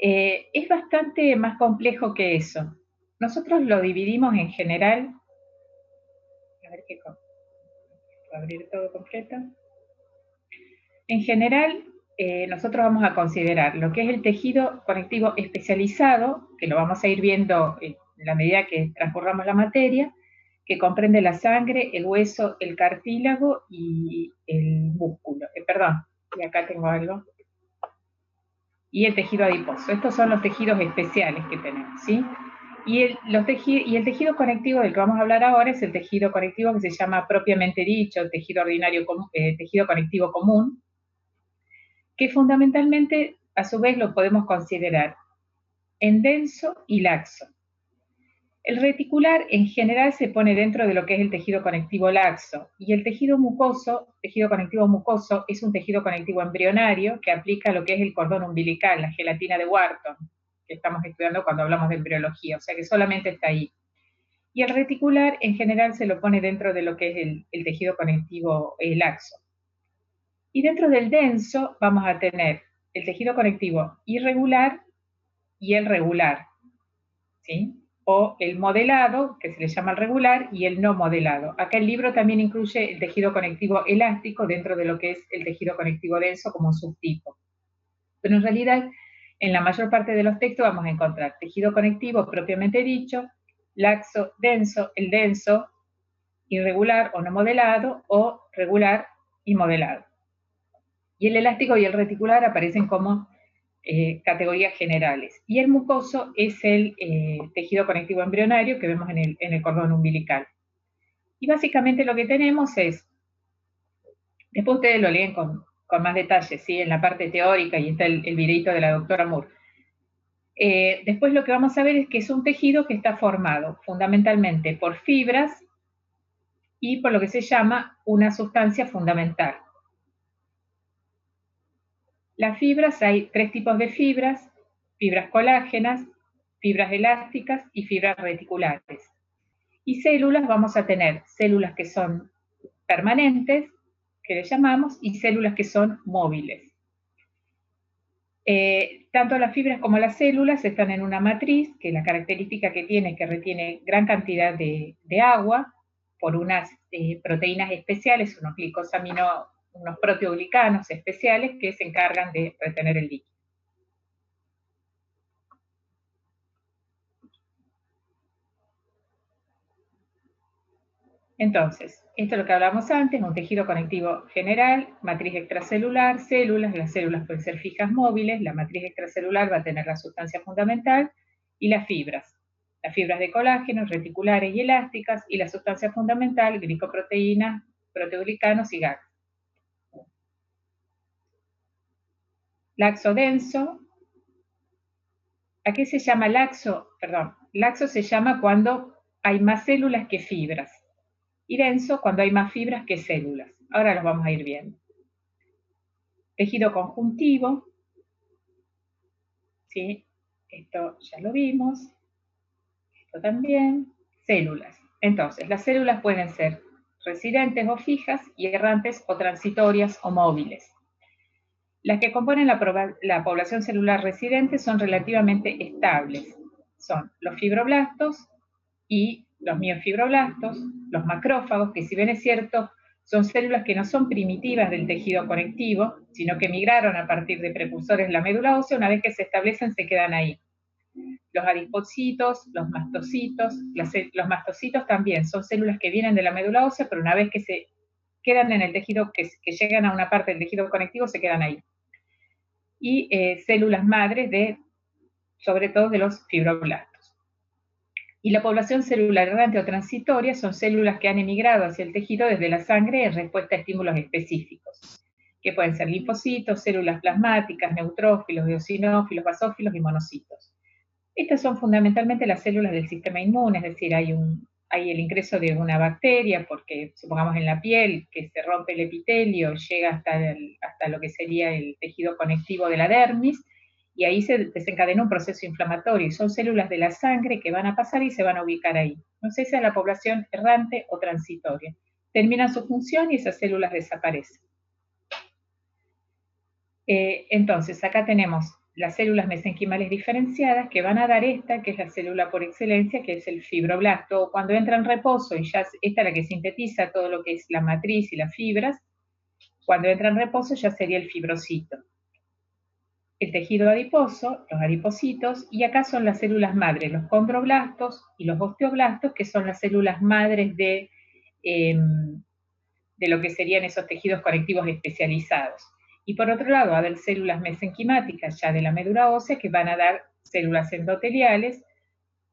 Es bastante más complejo que eso. Nosotros lo dividimos en general, a ver qué abrir todo completo. En general, nosotros vamos a considerar lo que es el tejido conectivo especializado, que lo vamos a ir viendo en la medida que transcurramos la materia, que comprende la sangre, el hueso, el cartílago y el músculo. Perdón, y acá tengo algo. Y el tejido adiposo. Estos son los tejidos especiales que tenemos, ¿sí? Y el tejido conectivo del que vamos a hablar ahora es el tejido conectivo que se llama propiamente dicho tejido ordinario, tejido conectivo común, que fundamentalmente, a su vez, lo podemos considerar en denso y laxo. El reticular en general se pone dentro de lo que es el tejido conectivo laxo y el tejido conectivo mucoso, es un tejido conectivo embrionario que aplica lo que es el cordón umbilical, la gelatina de Wharton, que estamos estudiando cuando hablamos de embriología, o sea que solamente está ahí. Y el reticular en general se lo pone dentro de lo que es el tejido conectivo laxo. Y dentro del denso vamos a tener el tejido conectivo irregular y el regular, ¿sí? O el modelado, que se le llama el regular, y el no modelado. Acá el libro también incluye el tejido conectivo elástico dentro de lo que es el tejido conectivo denso como un subtipo. Pero en realidad, en la mayor parte de los textos vamos a encontrar tejido conectivo propiamente dicho, laxo, denso, el denso, irregular o no modelado, o regular y modelado. Y el elástico y el reticular aparecen como categorías generales. Y el mucoso es el tejido conectivo embrionario que vemos en el cordón umbilical. Y básicamente lo que tenemos es, después ustedes lo leen con más detalle, ¿sí? En la parte teórica, y está el videito de la doctora Moore. Después lo que vamos a ver es que es un tejido que está formado fundamentalmente por fibras y por lo que se llama una sustancia fundamental. Las fibras, hay tres tipos de fibras colágenas, fibras elásticas y fibras reticulares. Y células, vamos a tener células que son permanentes, que le llamamos, y células que son móviles. Tanto las fibras como las células están en una matriz, que la característica que tiene es que retiene gran cantidad de agua por unas proteínas especiales, unos proteoglicanos especiales que se encargan de retener el líquido. Entonces, esto es lo que hablamos antes, un tejido conectivo general, matriz extracelular, células, las células pueden ser fijas móviles, la matriz extracelular va a tener la sustancia fundamental, y las fibras de colágeno, reticulares y elásticas, y la sustancia fundamental, glicoproteínas, proteoglicanos y GAG. Laxo denso. ¿A qué se llama laxo? Perdón, laxo se llama cuando hay más células que fibras, y denso cuando hay más fibras que células. Ahora los vamos a ir viendo. Tejido conjuntivo, ¿sí? Esto ya lo vimos. Esto también. Células. Entonces, las células pueden ser residentes o fijas, y errantes o transitorias o móviles. Las que componen la población celular residente son relativamente estables. Son los fibroblastos y los miofibroblastos, los macrófagos, que si bien es cierto, son células que no son primitivas del tejido conectivo, sino que migraron a partir de precursores de la médula ósea, una vez que se establecen se quedan ahí. Los adipocitos, los mastocitos, los mastocitos también son células que vienen de la médula ósea, pero una vez que se quedan en el tejido, que llegan a una parte del tejido conectivo, se quedan ahí. Y células madres sobre todo de los fibroblastos. Y la población celular errante o transitoria son células que han emigrado hacia el tejido desde la sangre en respuesta a estímulos específicos, que pueden ser linfocitos, células plasmáticas, neutrófilos, eosinófilos, basófilos y monocitos. Estas son fundamentalmente las células del sistema inmune, es decir, hay el ingreso de una bacteria, porque supongamos en la piel que se rompe el epitelio, llega hasta lo que sería el tejido conectivo de la dermis, y ahí se desencadena un proceso inflamatorio, y son células de la sangre que van a pasar y se van a ubicar ahí. Entonces esa es la población errante o transitoria. Terminan su función y esas células desaparecen. Entonces acá tenemos las células mesenquimales diferenciadas que van a dar esta, que es la célula por excelencia, que es el fibroblasto. Cuando entra en reposo, y ya esta es la que sintetiza todo lo que es la matriz y las fibras, cuando entra en reposo ya sería el fibrocito. El tejido adiposo, los adipocitos, y acá son las células madres, los condroblastos y los osteoblastos, que son las células madres de lo que serían esos tejidos conectivos especializados. Y por otro lado, va a haber células mesenquimáticas ya de la médula ósea que van a dar células endoteliales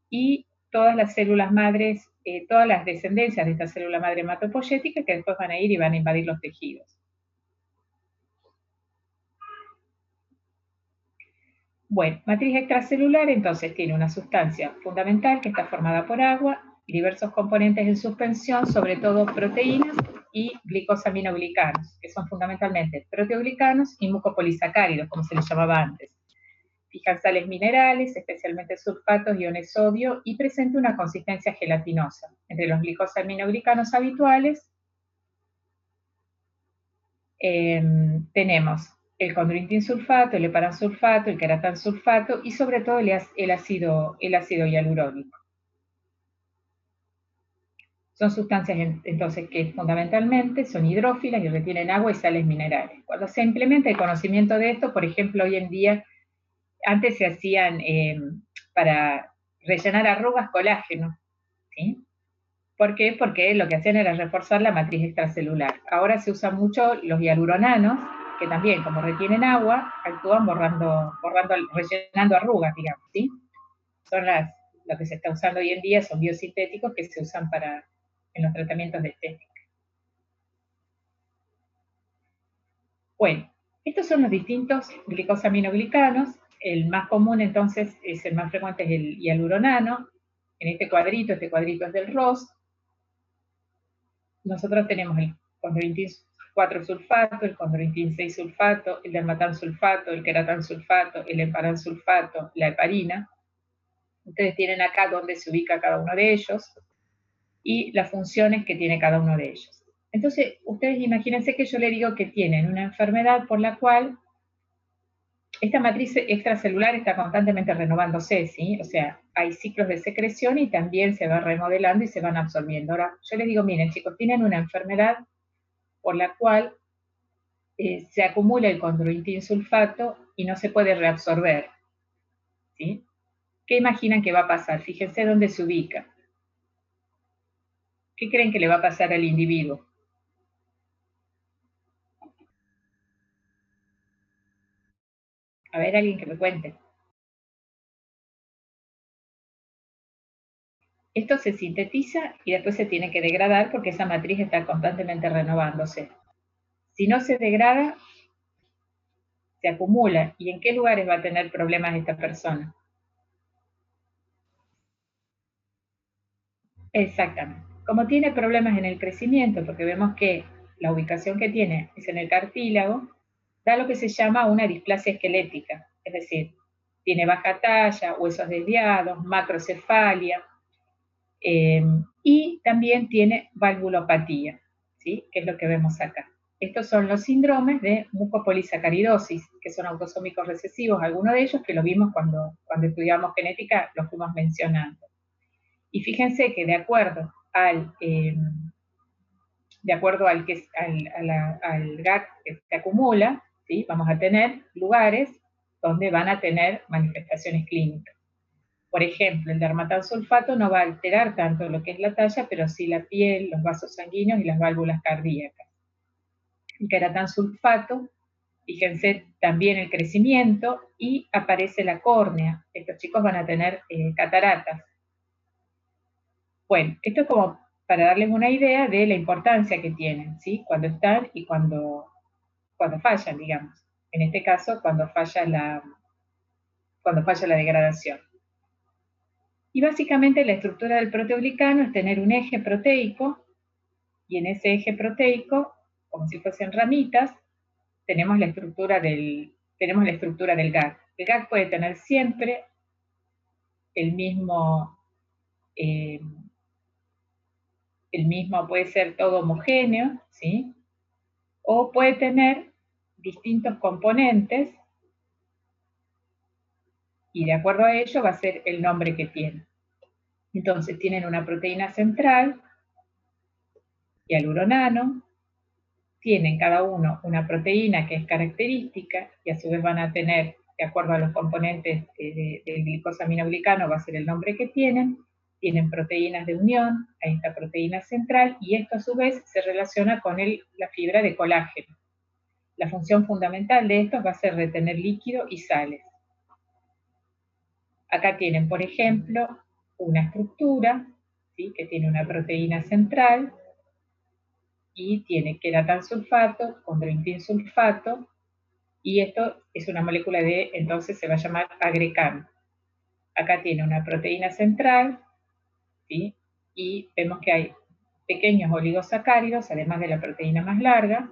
y todas las células madres, todas las descendencias de esta célula madre hematopoyética que después van a ir y van a invadir los tejidos. Bueno, matriz extracelular entonces tiene una sustancia fundamental que está formada por agua, diversos componentes en suspensión, sobre todo proteínas y glicosaminoglicanos, que son fundamentalmente proteoglicanos y mucopolisacáridos, como se les llamaba antes. Fijan sales minerales, especialmente sulfatos, iones sodio, y presenta una consistencia gelatinosa. Entre los glicosaminoglicanos habituales tenemos el condroitin sulfato, el heparansulfato, el queratansulfato y sobre todo el ácido hialurónico. Son sustancias entonces que fundamentalmente son hidrófilas y retienen agua y sales minerales. Cuando se implementa el conocimiento de esto, por ejemplo, hoy en día, antes se hacían para rellenar arrugas colágeno, ¿sí? ¿Por qué? Porque lo que hacían era reforzar la matriz extracelular. Ahora se usan mucho los hialuronanos, que también, como retienen agua, actúan rellenando arrugas, digamos, ¿sí? Son lo que se está usando hoy en día, son biosintéticos que se usan en los tratamientos de estética. Bueno, estos son los distintos glicosaminoglicanos. El más común, entonces, el más frecuente es el hialuronano. En este cuadrito es del ROS. Nosotros tenemos el condroitin 4 sulfato, el condroitin 6 sulfato, el dermatansulfato, el queratansulfato, el heparansulfato, la heparina. Ustedes tienen acá donde se ubica cada uno de ellos y las funciones que tiene cada uno de ellos. Entonces, ustedes imagínense que yo le digo que tienen una enfermedad por la cual esta matriz extracelular está constantemente renovándose, ¿sí? O sea, hay ciclos de secreción y también se va remodelando y se van absorbiendo. Ahora, yo les digo, miren, chicos, tienen una enfermedad por la cual se acumula el condroitin sulfato y no se puede reabsorber, ¿sí? ¿Qué imaginan que va a pasar? Fíjense dónde se ubica. ¿Qué creen que le va a pasar al individuo? A ver, alguien que me cuente. Esto se sintetiza y después se tiene que degradar porque esa matriz está constantemente renovándose. Si no se degrada, se acumula. ¿Y en qué lugares va a tener problemas esta persona? Exactamente. Como tiene problemas en el crecimiento, porque vemos que la ubicación que tiene es en el cartílago, da lo que se llama una displasia esquelética, es decir, tiene baja talla, huesos desviados, macrocefalia, y también tiene valvulopatía, ¿sí? Que es lo que vemos acá. Estos son los síndromes de mucopolisacaridosis, que son autosómicos recesivos, algunos de ellos que lo vimos cuando estudiamos genética, los fuimos mencionando. Y fíjense que de acuerdo al GAC que se acumula, ¿sí? Vamos a tener lugares donde van a tener manifestaciones clínicas. Por ejemplo, el dermatansulfato no va a alterar tanto lo que es la talla, pero sí la piel, los vasos sanguíneos y las válvulas cardíacas. El queratansulfato, fíjense también el crecimiento y aparece la córnea. Estos chicos van a tener cataratas. Bueno, esto es como para darles una idea de la importancia que tienen, ¿sí? Cuando están y cuando fallan, digamos. En este caso, cuando falla la degradación. Y básicamente la estructura del proteoglicano es tener un eje proteico, y en ese eje proteico, como si fuesen ramitas, tenemos la estructura del GAG. El GAG puede tener siempre el mismo, puede ser todo homogéneo, ¿sí? O puede tener distintos componentes y de acuerdo a ello va a ser el nombre que tiene. Entonces tienen una proteína central, hialuronano, tienen cada uno una proteína que es característica y a su vez van a tener, de acuerdo a los componentes del glicosaminoglicano, va a ser el nombre que tienen proteínas de unión a esta proteína central y esto a su vez se relaciona con la fibra de colágeno. La función fundamental de estos va a ser retener líquido y sales. Acá tienen, por ejemplo, una estructura, ¿sí?, que tiene una proteína central y tiene queratansulfato, condroitinsulfato, y esto es una molécula de, entonces se va a llamar agrecano. Acá tiene una proteína central, ¿sí?, y vemos que hay pequeños oligosacáridos, además de la proteína más larga.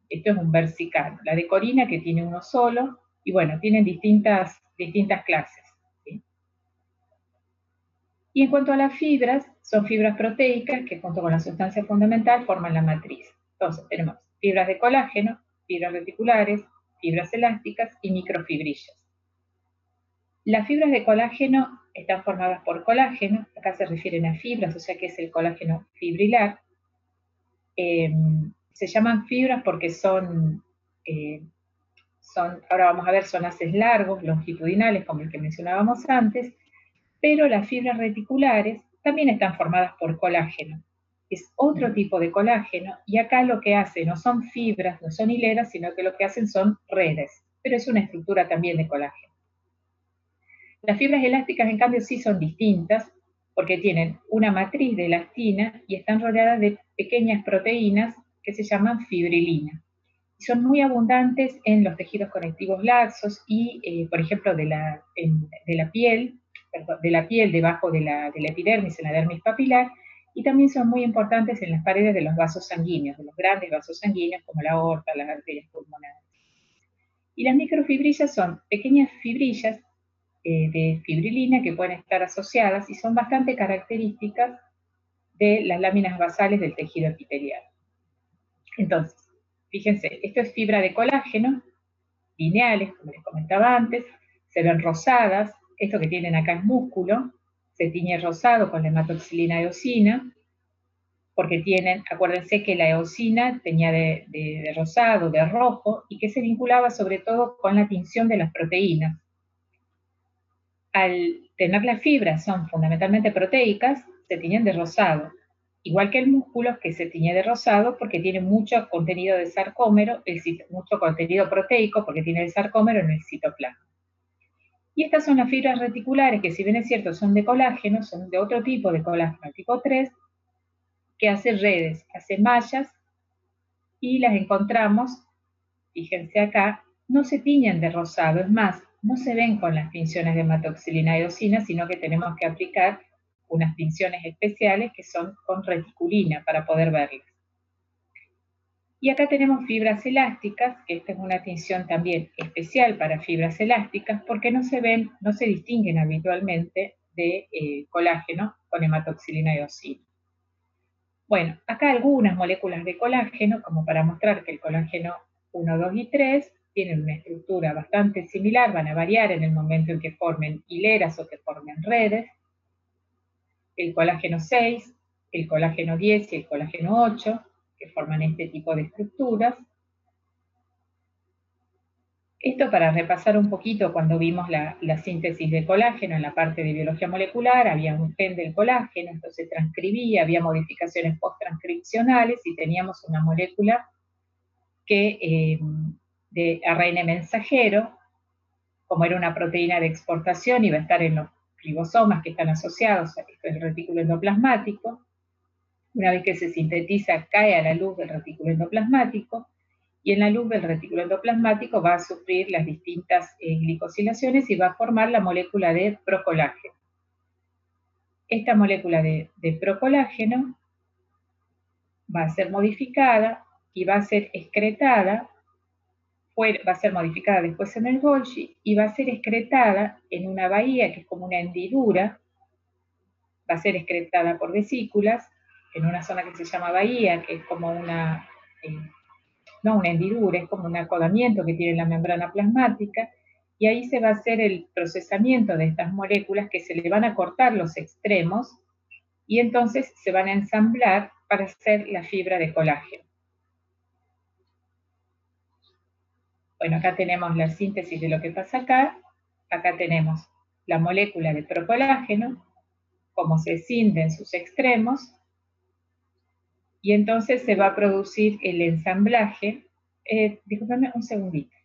Esto es un versicano. La decorina, que tiene uno solo, y bueno, tienen distintas clases, ¿sí? Y en cuanto a las fibras, son fibras proteicas que junto con la sustancia fundamental forman la matriz. Entonces tenemos fibras de colágeno, fibras reticulares, fibras elásticas y microfibrillas. Las fibras de colágeno están formadas por colágeno, acá se refieren a fibras, o sea que es el colágeno fibrilar. Se llaman fibras porque ahora vamos a ver, son haces largos, longitudinales, como el que mencionábamos antes, pero las fibras reticulares también están formadas por colágeno. Es otro tipo de colágeno y acá lo que hace no son fibras, no son hileras, sino que lo que hacen son redes, pero es una estructura también de colágeno. Las fibras elásticas, en cambio, sí son distintas porque tienen una matriz de elastina y están rodeadas de pequeñas proteínas que se llaman fibrilina. Son muy abundantes en los tejidos conectivos laxos y, por ejemplo, de la piel debajo de la epidermis, en la dermis papilar, y también son muy importantes en las paredes de los vasos sanguíneos, de los grandes vasos sanguíneos como la aorta, las arterias pulmonares. Y las microfibrillas son pequeñas fibrillas de fibrilina que pueden estar asociadas y son bastante características de las láminas basales del tejido epitelial. Entonces, fíjense, esto es fibra de colágeno, lineales, como les comentaba antes, se ven rosadas, esto que tienen acá es músculo, se tiñe rosado con la hematoxilina eosina, porque tienen, acuérdense que la eosina tenía de rosado, de rojo, y que se vinculaba sobre todo con la tinción de las proteínas. Al tener las fibras, son fundamentalmente proteicas, se tiñen de rosado, igual que el músculo, que se tiñe de rosado porque tiene mucho contenido de sarcómero, mucho contenido proteico porque tiene el sarcómero en el citoplasma. Y estas son las fibras reticulares, que si bien es cierto son de colágeno, son de otro tipo de colágeno, tipo 3, que hace redes, hace mallas, y las encontramos, fíjense acá, no se tiñen de rosado, es más, no se ven con las tinciones de hematoxilina eosina, sino que tenemos que aplicar unas tinciones especiales que son con reticulina para poder verlas. Y acá tenemos fibras elásticas, que esta es una tinción también especial para fibras elásticas, porque no se distinguen habitualmente de colágeno con hematoxilina eosina. Bueno, acá algunas moléculas de colágeno, como para mostrar que el colágeno 1, 2 y 3 tienen una estructura bastante similar, van a variar en el momento en que formen hileras o que formen redes. El colágeno 6, el colágeno 10 y el colágeno 8, que forman este tipo de estructuras. Esto para repasar un poquito cuando vimos la síntesis de colágeno en la parte de biología molecular, había un gen del colágeno, entonces transcribía, había modificaciones post-transcripcionales y teníamos una molécula que de ARN mensajero, como era una proteína de exportación, iba a estar en los ribosomas que están asociados a el retículo endoplasmático. Una vez que se sintetiza, cae a la luz del retículo endoplasmático, y en la luz del retículo endoplasmático va a sufrir las distintas glicosilaciones y va a formar la molécula de procolágeno. Esta molécula de procolágeno va a ser modificada y va a ser excretada, va a ser modificada después en el Golgi y va a ser excretada en una bahía que es como una hendidura, va a ser excretada por vesículas en una zona que se llama bahía, que es como no una hendidura, es como un acodamiento que tiene la membrana plasmática, y ahí se va a hacer el procesamiento de estas moléculas que se le van a cortar los extremos y entonces se van a ensamblar para hacer la fibra de colágeno. Bueno, acá tenemos la síntesis de lo que pasa acá. Acá tenemos la molécula de procolágeno, cómo se escinde en sus extremos, y entonces se va a producir el ensamblaje. Disculpame un segundito.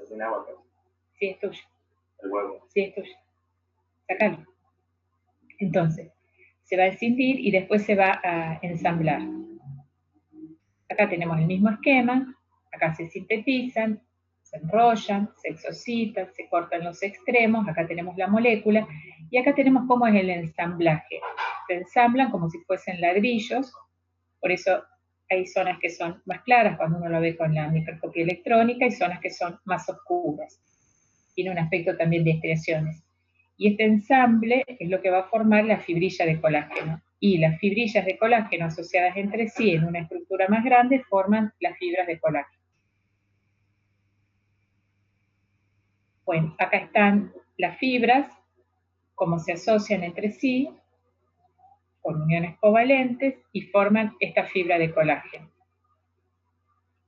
¿Tiene agua acá? Sí, es tuyo. El huevo. Sí, es tuyo. Sácalo. Entonces, se va a escindir y después se va a ensamblar. Acá tenemos el mismo esquema, acá se sintetizan, se enrollan, se exocitan, se cortan los extremos, acá tenemos la molécula, y acá tenemos cómo es el ensamblaje. Se ensamblan como si fuesen ladrillos, por eso hay zonas que son más claras cuando uno lo ve con la microscopía electrónica y zonas que son más oscuras. Tiene un aspecto también de estriaciones. Y este ensamble es lo que va a formar la fibrilla de colágeno. Y las fibrillas de colágeno asociadas entre sí en una estructura más grande forman las fibras de colágeno. Bueno, acá están las fibras, cómo se asocian entre sí, con uniones covalentes, y forman esta fibra de colágeno,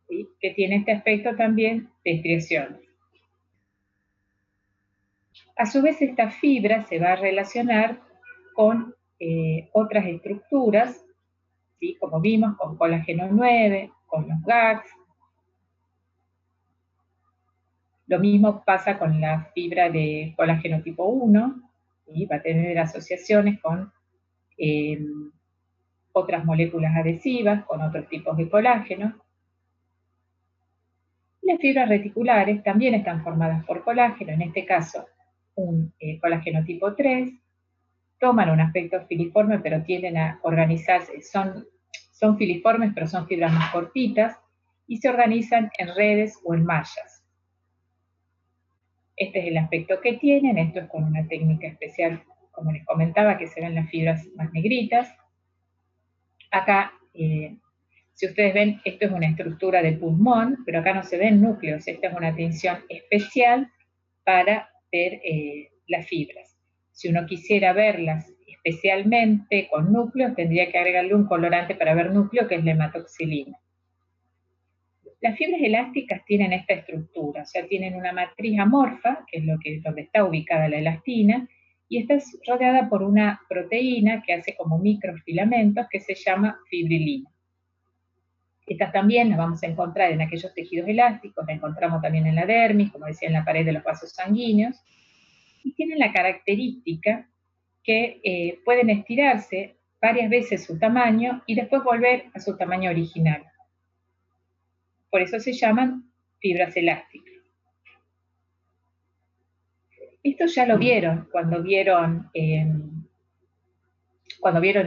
¿sí? Que tiene este aspecto también de estriaciones. A su vez, esta fibra se va a relacionar con otras estructuras, ¿sí? Como vimos, con colágeno 9, con los GAGs. Lo mismo pasa con la fibra de colágeno tipo 1, ¿sí? Va a tener asociaciones con otras moléculas adhesivas, con otros tipos de colágeno. Las fibras reticulares también están formadas por colágeno, en este caso un colágeno tipo 3, toman un aspecto filiforme, pero tienden a organizarse, son filiformes, pero son fibras más cortitas, y se organizan en redes o en mallas. Este es el aspecto que tienen, esto es con una técnica especial, como les comentaba, que se ven las fibras más negritas. Acá, si ustedes ven, esto es una estructura de pulmón, pero acá no se ven núcleos, esta es una tinción especial para ver las fibras. Si uno quisiera verlas especialmente con núcleos, tendría que agregarle un colorante para ver núcleo, que es la hematoxilina. Las fibras elásticas tienen esta estructura, o sea, tienen una matriz amorfa, que es donde está ubicada la elastina, y está rodeada por una proteína que hace como microfilamentos que se llama fibrilina. Estas también las vamos a encontrar en aquellos tejidos elásticos, la encontramos también en la dermis, como decía, en la pared de los vasos sanguíneos, y tienen la característica que pueden estirarse varias veces su tamaño y después volver a su tamaño original. Por eso se llaman fibras elásticas. Esto ya lo vieron cuando vieron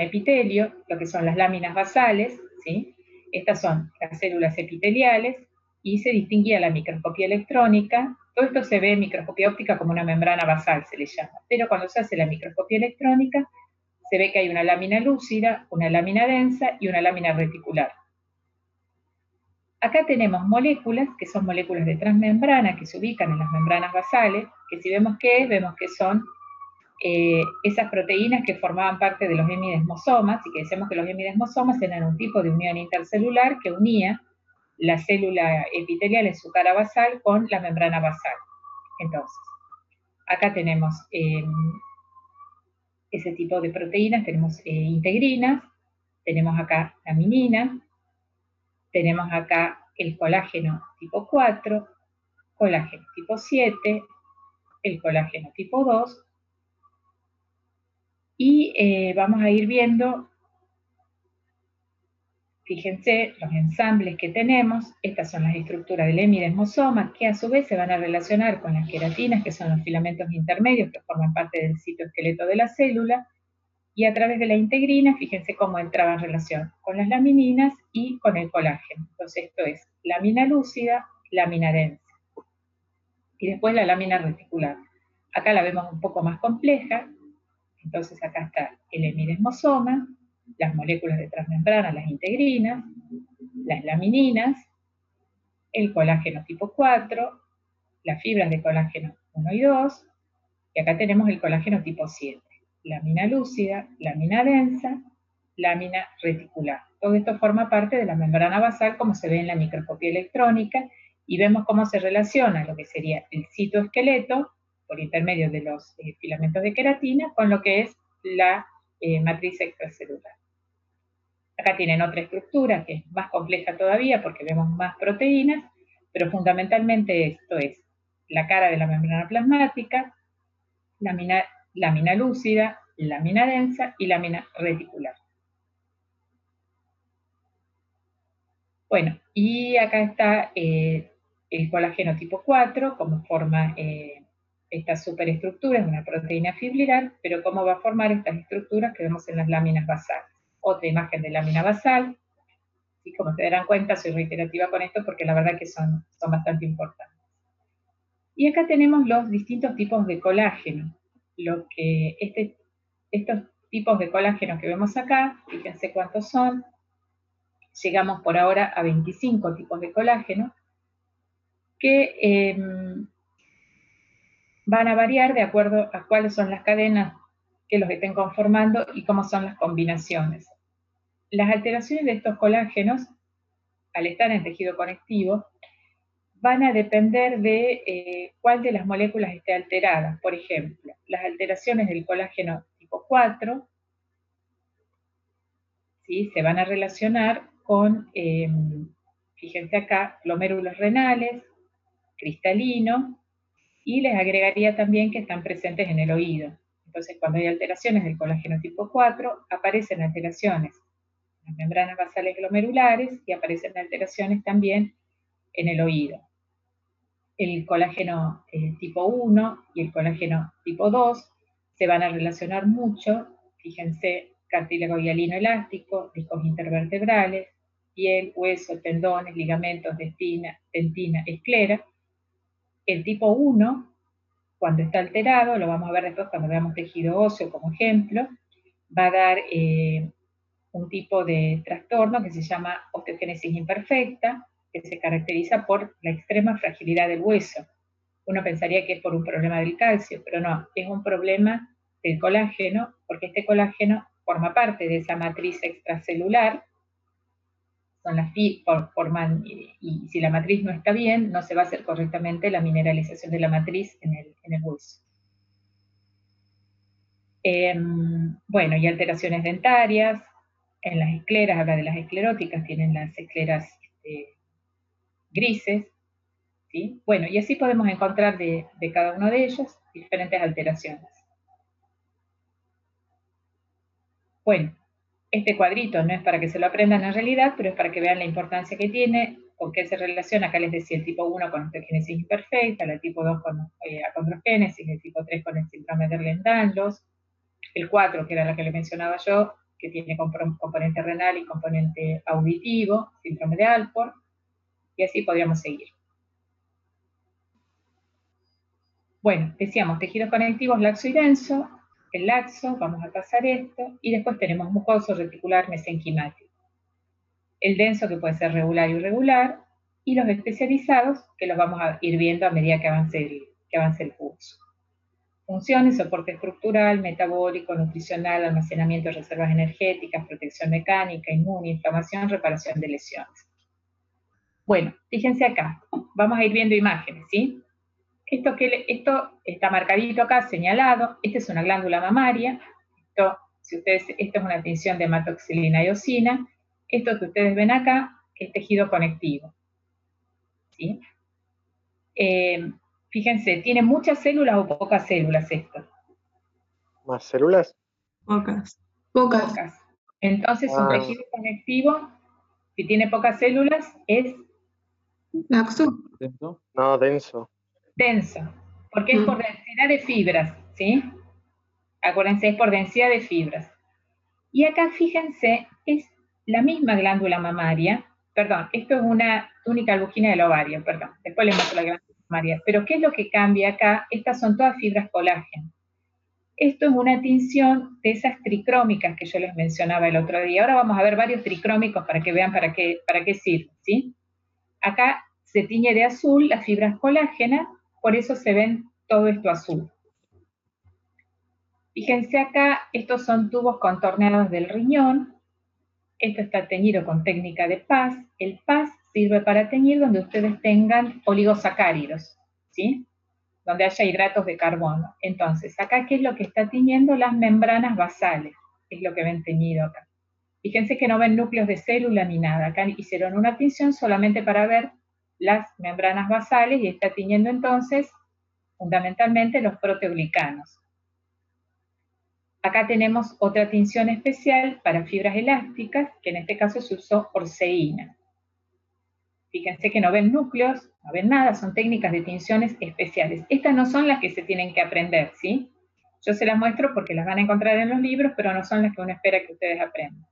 epitelio, lo que son las láminas basales, ¿sí? Estas son las células epiteliales y se distinguía la microscopía electrónica. Todo esto se ve en microscopía óptica como una membrana basal, se le llama. Pero cuando se hace la microscopía electrónica, se ve que hay una lámina lúcida, una lámina densa y una lámina reticular. Acá tenemos moléculas, que son moléculas de transmembrana, que se ubican en las membranas basales, que si vemos qué es, vemos que son esas proteínas que formaban parte de los hemidesmosomas, y que decíamos que los hemidesmosomas eran un tipo de unión intercelular que unía la célula epitelial en su cara basal con la membrana basal. Entonces, acá tenemos ese tipo de proteínas, tenemos integrinas, tenemos acá laminina, tenemos acá el colágeno tipo 4, colágeno tipo 7, el colágeno tipo 2, y vamos a ir viendo, fíjense, los ensambles que tenemos. Estas son las estructuras del hemidesmosoma, que a su vez se van a relacionar con las queratinas, que son los filamentos intermedios que forman parte del citoesqueleto de la célula, y a través de la integrina, fíjense cómo entraba en relación con las lamininas y con el colágeno. Entonces esto es lámina lúcida, lámina densa. Y después la lámina reticular. Acá la vemos un poco más compleja. Entonces acá está el hemidesmosoma, las moléculas de transmembrana, las integrinas, las lamininas, el colágeno tipo 4, las fibras de colágeno 1 y 2, y acá tenemos el colágeno tipo 7, lámina lúcida, lámina densa, lámina reticular. Todo esto forma parte de la membrana basal, como se ve en la microscopía electrónica, y vemos cómo se relaciona lo que sería el citoesqueleto, por intermedio de los filamentos de queratina, con lo que es la matriz extracelular. Acá tienen otra estructura que es más compleja todavía porque vemos más proteínas, pero fundamentalmente esto es la cara de la membrana plasmática, lámina lúcida, lámina densa y lámina reticular. Bueno, y acá está el colágeno tipo 4, cómo forma esta superestructura, es una proteína fibrilar, pero cómo va a formar estas estructuras que vemos en las láminas basales. Otra imagen de lámina basal, y como se darán cuenta, soy reiterativa con esto porque la verdad que son bastante importantes. Y acá tenemos los distintos tipos de colágeno. Estos tipos de colágeno que vemos acá, fíjense cuántos son. Llegamos por ahora a 25 tipos de colágeno que van a variar de acuerdo a cuáles son las cadenas que los estén conformando y cómo son las combinaciones. Las alteraciones de estos colágenos, al estar en tejido conectivo, van a depender de cuál de las moléculas esté alterada. Por ejemplo, las alteraciones del colágeno tipo 4, ¿sí?, se van a relacionar con, fíjense acá, glomérulos renales, cristalino, y les agregaría también que están presentes en el oído. Entonces, cuando hay alteraciones del colágeno tipo 4, aparecen alteraciones en las membranas basales glomerulares y aparecen alteraciones también en el oído. El colágeno tipo 1 y el colágeno tipo 2 se van a relacionar mucho, fíjense, cartílago hialino elástico, discos intervertebrales, piel, hueso, tendones, ligamentos, dentina, esclera. El tipo 1, cuando está alterado, lo vamos a ver después cuando veamos tejido óseo como ejemplo, va a dar un tipo de trastorno que se llama osteogénesis imperfecta, que se caracteriza por la extrema fragilidad del hueso. Uno pensaría que es por un problema del calcio, pero no, es un problema del colágeno, porque este colágeno forma parte de esa matriz extracelular, forman, y si la matriz no está bien, no se va a hacer correctamente la mineralización de la matriz en el hueso. Bueno, y alteraciones dentarias, en las escleras, habla de las escleróticas, tienen las escleras grises, ¿sí? Bueno, y así podemos encontrar de cada uno de ellos diferentes alteraciones. Bueno, este cuadrito no es para que se lo aprendan en realidad, pero es para que vean la importancia que tiene, con qué se relaciona. Acá les decía el tipo 1 con osteogénesis imperfecta, el tipo 2 con acondrogénesis, el tipo 3 con el síndrome de Ehlers-Danlos, el 4, que era la que le mencionaba yo, que tiene componente renal y componente auditivo, síndrome de Alport, y así podríamos seguir. Bueno, decíamos tejidos conectivos laxo y denso. El laxo, vamos a pasar esto, y después tenemos mucoso, reticular, mesenquimático. El denso, que puede ser regular y irregular, y los especializados, que los vamos a ir viendo a medida que avance el curso. Funciones: soporte estructural, metabólico, nutricional, almacenamiento de reservas energéticas, protección mecánica, inmune, inflamación, reparación de lesiones. Bueno, fíjense acá, vamos a ir viendo imágenes, ¿sí? Esto está marcadito acá, señalado. Esta es una glándula mamaria. Esto es una tinción de hematoxilina y eosina. Esto que ustedes ven acá es tejido conectivo, ¿sí? Fíjense, ¿tiene muchas células o pocas células esto? ¿Más células? Pocas. Entonces, un tejido conectivo, si tiene pocas células, es Laxo. ¿Denso? No, denso. Denso, porque es por densidad de fibras, ¿sí? Acuérdense, es por densidad de fibras. Y acá, fíjense, es la misma glándula mamaria. Perdón, esto es una túnica albuquina del ovario, perdón. Después les muestro la glándula mamaria. Pero ¿qué es lo que cambia acá? Estas son todas fibras colágeno. Esto es una tinción de esas tricrómicas que yo les mencionaba el otro día. Ahora vamos a ver varios tricrómicos para que vean para qué sirve, ¿sí? Acá se tiñe de azul las fibras colágenas, por eso se ven todo esto azul. Fíjense acá, estos son tubos contorneados del riñón. Esto está teñido con técnica de PAS. El PAS sirve para teñir donde ustedes tengan oligosacáridos, ¿sí? Donde haya hidratos de carbono. Entonces, acá, ¿qué es lo que está tiñendo? Las membranas basales, es lo que ven teñido acá. Fíjense que no ven núcleos de célula ni nada. Acá hicieron una tinción solamente para ver las membranas basales y está tiñendo entonces fundamentalmente los proteoglicanos. Acá tenemos otra tinción especial para fibras elásticas, que en este caso se usó orceína. Fíjense que no ven núcleos, no ven nada, son técnicas de tinciones especiales. Estas no son las que se tienen que aprender, ¿sí? Yo se las muestro porque las van a encontrar en los libros, pero no son las que uno espera que ustedes aprendan.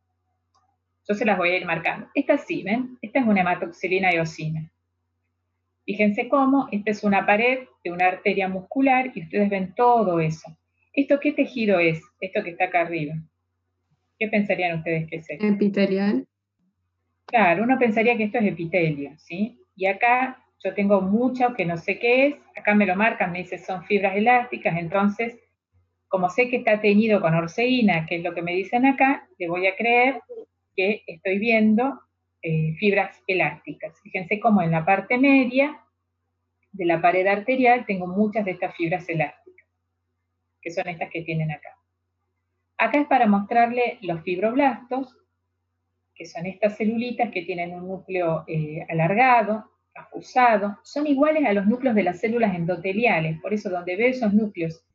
Yo se las voy a ir marcando. Esta sí, ¿ven? Esta es una hematoxilina eosina. Fíjense cómo, esta es una pared de una arteria muscular y ustedes ven todo eso. ¿Esto qué tejido es? Esto que está acá arriba. ¿Qué pensarían ustedes que es esto? Epitelial. Claro, uno pensaría que esto es epitelio, ¿sí? Y acá yo tengo mucho que no sé qué es, acá me lo marcan, me dice son fibras elásticas, entonces, como sé que está teñido con orceína, que es lo que me dicen acá, le voy a creer que estoy viendo fibras elásticas. Fíjense cómo en la parte media de la pared arterial tengo muchas de estas fibras elásticas, que son estas que tienen acá. Acá es para mostrarle los fibroblastos, que son estas celulitas que tienen un núcleo alargado, afusado, son iguales a los núcleos de las células endoteliales, por eso donde veo esos núcleos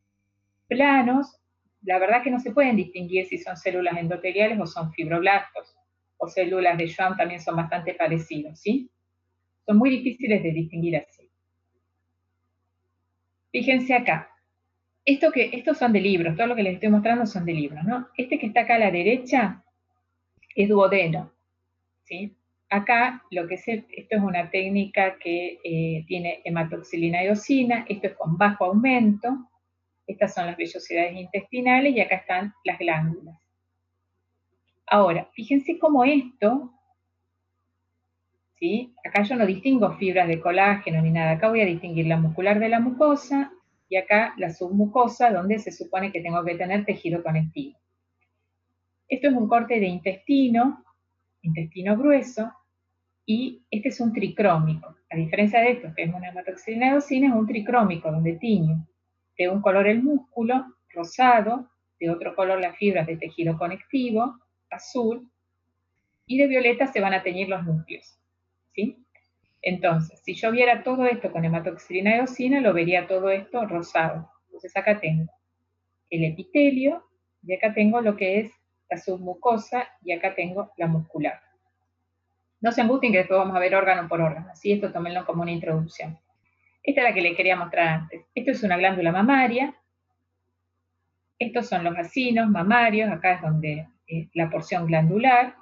planos, la verdad que no se pueden distinguir si son células endoteliales o son fibroblastos, o células de Schwann también son bastante parecidos, ¿sí? Son muy difíciles de distinguir así. Fíjense acá, estos son de libros, todo lo que les estoy mostrando son de libros, ¿no? Este que está acá a la derecha es duodeno, ¿sí? Acá lo que esto es una técnica que tiene hematoxilina eosina, esto es con bajo aumento, estas son las vellosidades intestinales y acá están las glándulas. Ahora, fíjense cómo esto, ¿sí? Acá yo no distingo fibras de colágeno ni nada, acá voy a distinguir la muscular de la mucosa y acá la submucosa donde se supone que tengo que tener tejido conectivo. Esto es un corte de intestino grueso, y este es un tricrómico. A diferencia de esto, que es una hematoxilina eosina, es un tricrómico donde tiño de un color el músculo, rosado, de otro color las fibras de tejido conectivo, azul, y de violeta se van a teñir los núcleos, ¿sí? Entonces, si yo viera todo esto con hematoxilina eosina, lo vería todo esto rosado. Entonces acá tengo el epitelio, y acá tengo lo que es la submucosa, y acá tengo la muscular. No se angustien que después vamos a ver órgano por órgano, así esto tómenlo como una introducción. Esta es la que les quería mostrar antes. Esto es una glándula mamaria. Estos son los acinos mamarios, acá es donde la porción glandular.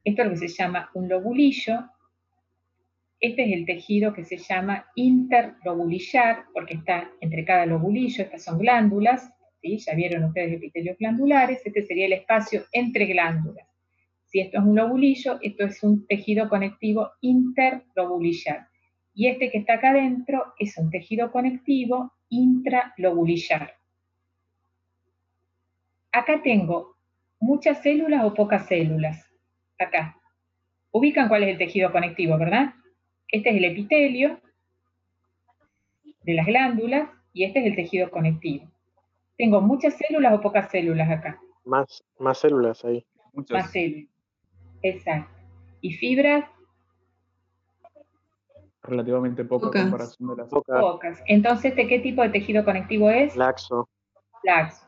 Esto es lo que se llama un lobulillo. Este es el tejido que se llama interlobulillar, porque está entre cada lobulillo, estas son glándulas, ¿sí? Ya vieron ustedes epitelios glandulares, este sería el espacio entre glándulas. Si esto es un lobulillo, esto es un tejido conectivo interlobulillar. Y este que está acá adentro es un tejido conectivo intralobulillar. Acá tengo muchas células o pocas células. Acá. Ubican cuál es el tejido conectivo, ¿verdad? Este es el epitelio de las glándulas y este es el tejido conectivo. ¿Tengo muchas células o pocas células acá? Más células ahí. Muchas. Más células. Exacto. ¿Y fibras? Relativamente pocas Pocas. comparación de las Pocas. Entonces, ¿de qué tipo de tejido conectivo es? Laxo. Laxo.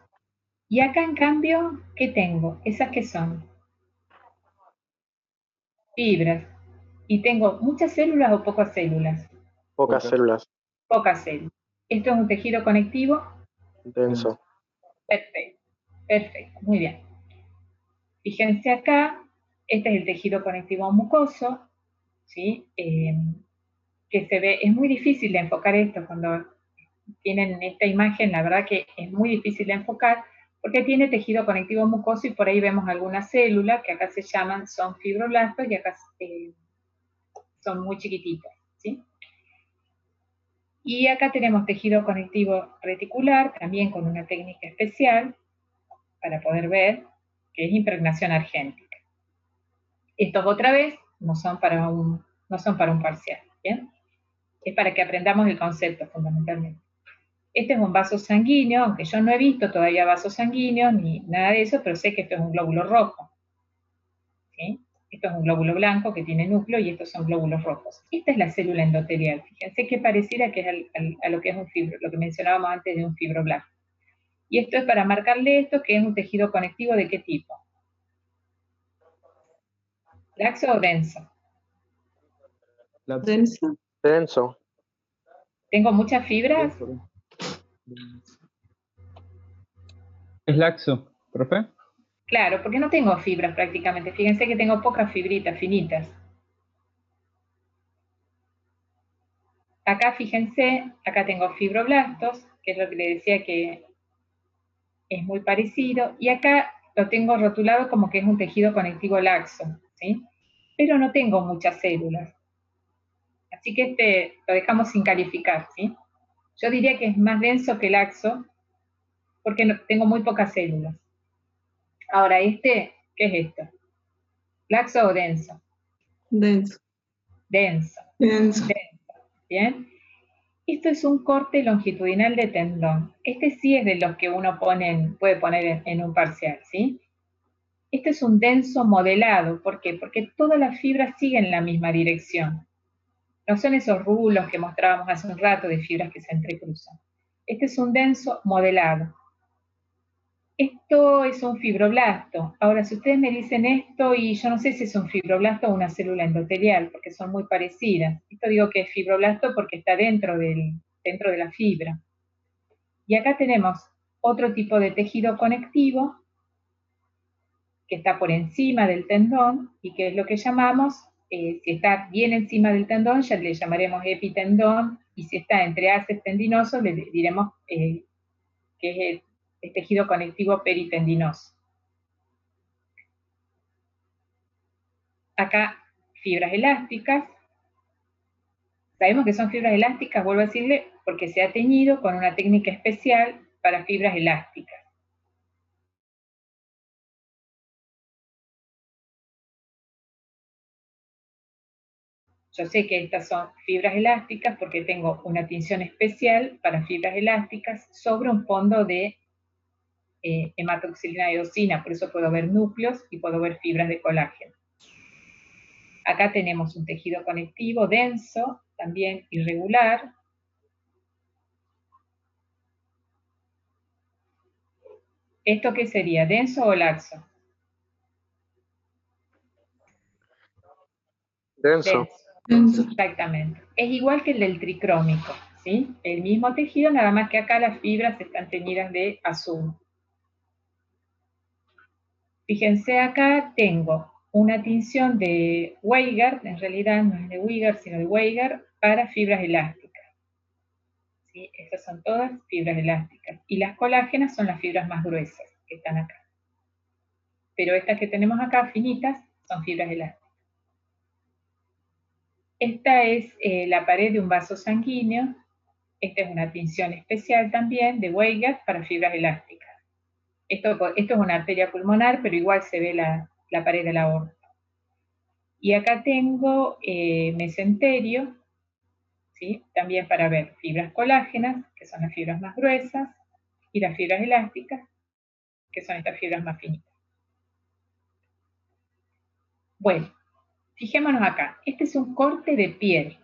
Y acá, en cambio, ¿qué tengo? ¿Esas qué son? Fibras. ¿Y tengo muchas células o pocas células? Pocas células. Pocas células. ¿Esto es un tejido conectivo? Denso. Perfecto. Perfecto. Muy bien. Fíjense acá, este es el tejido conectivo mucoso, ¿sí? Que se ve, es muy difícil de enfocar esto cuando tienen esta imagen, la verdad que es muy difícil de enfocar, porque tiene tejido conectivo mucoso y por ahí vemos algunas células que acá se llaman, son fibroblastos y acá son muy chiquititas, ¿sí? Y acá tenemos tejido conectivo reticular, también con una técnica especial, para poder ver, que es impregnación argéntica. Estos otra vez no son para un parcial, ¿bien? Es para que aprendamos el concepto fundamentalmente. Este es un vaso sanguíneo, aunque yo no he visto todavía vasos sanguíneos ni nada de eso, pero sé que esto es un glóbulo rojo, ¿sí? Esto es un glóbulo blanco que tiene núcleo y estos son glóbulos rojos. Esta es la célula endotelial. Fíjense que pareciera que es a lo que es un fibro, lo que mencionábamos antes de un fibroblasto. Y esto es para marcarle esto, que es un tejido conectivo ¿de qué tipo? ¿Laxo o denso? Denso. Denso. ¿Tengo muchas fibras? ¿Es laxo, profe? Claro, porque no tengo fibras prácticamente. Fíjense que tengo pocas fibritas finitas. Acá fíjense, acá tengo fibroblastos, que es lo que le decía que es muy parecido, y acá lo tengo rotulado como que es un tejido conectivo laxo, ¿sí? Pero no tengo muchas células. Así que este lo dejamos sin calificar, ¿sí? Yo diría que es más denso que laxo, porque tengo muy pocas células. Ahora, ¿qué es esto? ¿Laxo o denso? Denso. Denso. Denso. ¿Bien? Esto es un corte longitudinal de tendón. Este sí es de los que uno puede poner en un parcial, ¿sí? Este es un denso modelado. ¿Por qué? Porque todas las fibras siguen la misma dirección. No son esos rulos que mostrábamos hace un rato de fibras que se entrecruzan. Este es un denso modelado. Esto es un fibroblasto. Ahora, si ustedes me dicen esto, y yo no sé si es un fibroblasto o una célula endotelial, porque son muy parecidas. Esto digo que es fibroblasto porque está dentro de la fibra. Y acá tenemos otro tipo de tejido conectivo que está por encima del tendón y que es lo que llamamos, si está bien encima del tendón, ya le llamaremos epitendón, y si está entre haces tendinosos, le diremos que es el tejido conectivo peritendinoso. Acá, fibras elásticas. Sabemos que son fibras elásticas, vuelvo a decirle, porque se ha teñido con una técnica especial para fibras elásticas. Yo sé que estas son fibras elásticas porque tengo una tinción especial para fibras elásticas sobre un fondo de hematoxilina eosina, por eso puedo ver núcleos y puedo ver fibras de colágeno. Acá tenemos un tejido conectivo denso, también irregular. ¿Esto qué sería? ¿Denso o laxo? Denso. Denso. Exactamente. Es igual que el del tricrómico, ¿sí? El mismo tejido, nada más que acá las fibras están teñidas de azul. Fíjense acá, tengo una tinción de Weigert, en realidad no es de Weigert, sino de Weigert, para fibras elásticas. ¿Sí? Estas son todas fibras elásticas. Y las colágenas son las fibras más gruesas que están acá. Pero estas que tenemos acá, finitas, son fibras elásticas. Esta es la pared de un vaso sanguíneo. Esta es una tinción especial también de Weigert para fibras elásticas. Esto es una arteria pulmonar, pero igual se ve la pared de la aorta. Y acá tengo mesenterio, ¿sí? También para ver fibras colágenas, que son las fibras más gruesas, y las fibras elásticas, que son estas fibras más finitas. Bueno, fijémonos acá. Este es un corte de piel.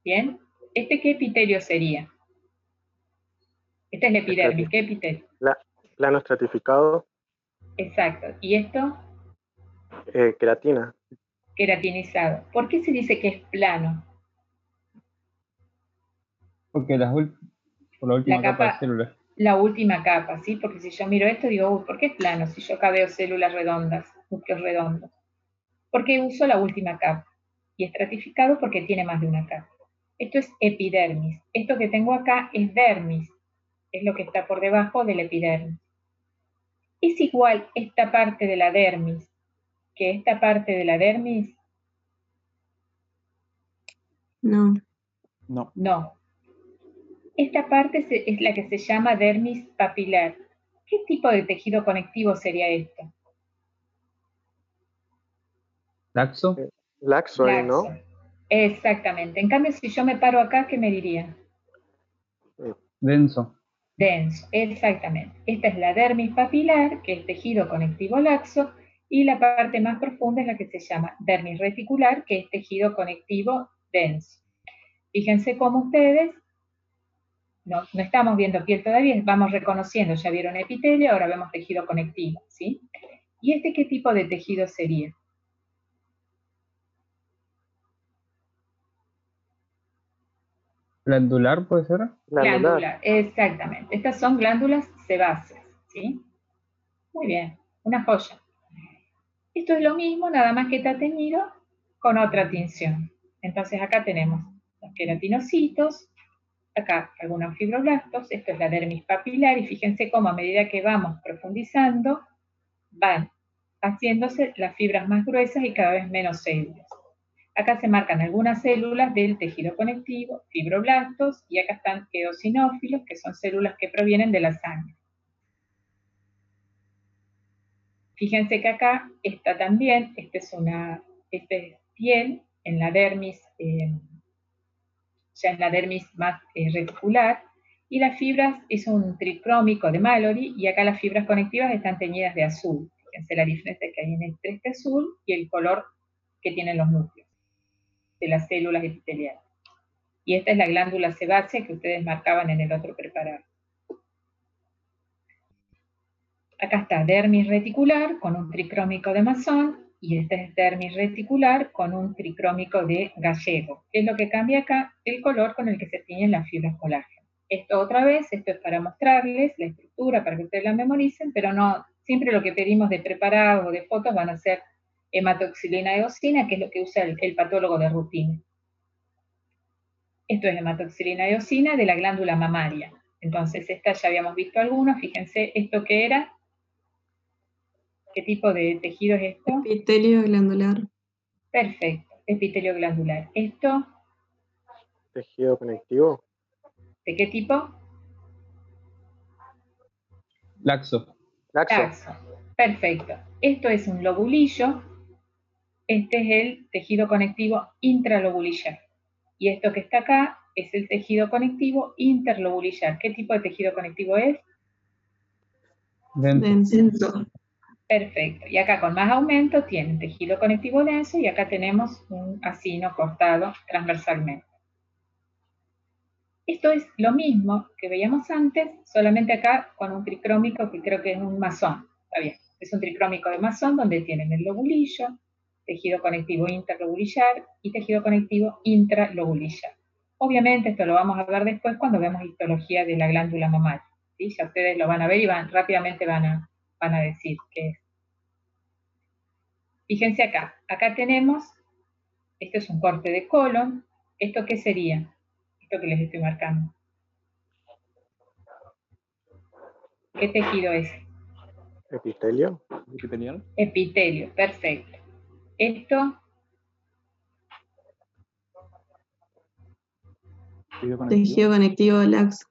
¿Bien? ¿Este qué epitelio sería? Este es la epidermis. ¿Qué epitelio? Plano estratificado. Exacto. ¿Y esto? Queratina. Queratinizado. ¿Por qué se dice que es plano? Porque por la última capa de células. La última capa, ¿sí? Porque si yo miro esto, digo, uy, ¿por qué es plano? Si yo acá veo células redondas, núcleos redondos. Porque uso la última capa. Y estratificado porque tiene más de una capa. Esto es epidermis. Esto que tengo acá es dermis. Es lo que está por debajo del epidermis. Es igual esta parte de la dermis que esta parte de la dermis. No. No. No. Esta parte es la que se llama dermis papilar. ¿Qué tipo de tejido conectivo sería esto? Laxo. Laxo ahí, ¿no? Laxo. Exactamente. En cambio, si yo me paro acá, ¿qué me diría? Denso. Denso, exactamente. Esta es la dermis papilar, que es tejido conectivo laxo, y la parte más profunda es la que se llama dermis reticular, que es tejido conectivo denso. Fíjense cómo ustedes, no estamos viendo piel todavía, vamos reconociendo, ya vieron epitelio, ahora vemos tejido conectivo, ¿sí? ¿Y este qué tipo de tejido sería? Glandular puede ser. Glándula, exactamente. Estas son glándulas sebáceas, ¿sí? Muy bien, una joya. Esto es lo mismo, nada más que está teñido con otra tinción. Entonces acá tenemos los queratinocitos, acá algunos fibroblastos, esto es la dermis papilar, y fíjense cómo a medida que vamos profundizando, van haciéndose las fibras más gruesas y cada vez menos células. Acá se marcan algunas células del tejido conectivo, fibroblastos, y acá están eosinófilos, que son células que provienen de la sangre. Fíjense que acá está también, este es piel en la dermis, ya en la dermis más reticular, y las fibras es un tricrómico de Mallory, y acá las fibras conectivas están teñidas de azul. Fíjense la diferencia que hay entre este azul y el color que tienen los núcleos de las células epiteliales. Y esta es la glándula sebácea que ustedes marcaban en el otro preparado. Acá está dermis reticular con un tricrómico de Masson, y este es dermis reticular con un tricrómico de Gallego. ¿Qué es lo que cambia acá? El color con el que se tiñen las fibras colágeno. Esto otra vez, esto es para mostrarles la estructura, para que ustedes la memoricen, pero no, siempre lo que pedimos de preparados o de fotos van a ser hematoxilina eosina, que es lo que usa el patólogo de rutina. Esto es hematoxilina eosina de la glándula mamaria. Entonces, esta ya habíamos visto algunos, fíjense, ¿esto qué era? ¿Qué tipo de tejido es esto? Epitelio glandular. Perfecto, epitelio glandular. ¿Esto Tejido conectivo. de qué tipo? Laxo. Laxo. Laxo. Perfecto. Esto es un lobulillo. Este es el tejido conectivo intralobulillar. Y esto que está acá es el tejido conectivo interlobulillar. ¿Qué tipo de tejido conectivo es? Denso. Denso. Perfecto. Y acá con más aumento tienen tejido conectivo denso, y acá tenemos un acino cortado transversalmente. Esto es lo mismo que veíamos antes, solamente acá con un tricrómico que creo que es un Masson. Está bien. Es un tricrómico de Masson donde tienen el lobulillo, tejido conectivo interlobulillar y tejido conectivo intralobulillar. Obviamente esto lo vamos a ver después cuando vemos histología de la glándula mamaria, ¿sí? Ya ustedes lo van a ver y rápidamente van a decir qué es. Fíjense acá, acá tenemos, esto es un corte de colon. ¿Esto qué sería? Esto que les estoy marcando. ¿Qué tejido es? Epitelio. Epitelial. Epitelio, perfecto. Esto, Tejido conectivo laxo.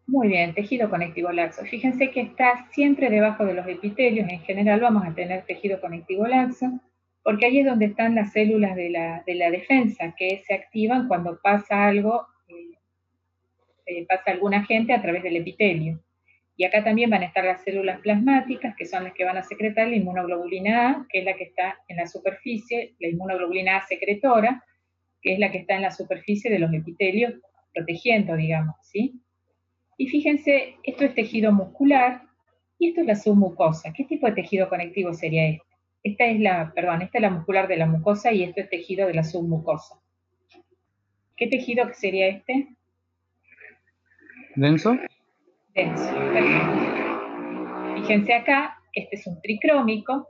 muy bien, tejido conectivo laxo. Fíjense que está siempre debajo de los epitelios. En general vamos a tener tejido conectivo laxo, porque ahí es donde están las células de la defensa, que se activan cuando pasa algo, pasa algún agente a través del epitelio. Y acá también van a estar las células plasmáticas, que son las que van a secretar la inmunoglobulina A, que es la que está en la superficie, la inmunoglobulina A secretora, que es la que está en la superficie de los epitelios, protegiendo, digamos, ¿sí? Y fíjense, esto es tejido muscular, y esto es la submucosa. ¿Qué tipo de tejido conectivo sería este? Esta es la muscular de la mucosa, y esto es tejido de la submucosa. ¿Qué tejido sería este? Denso. Denso, perfecto. Fíjense acá, este es un tricrómico,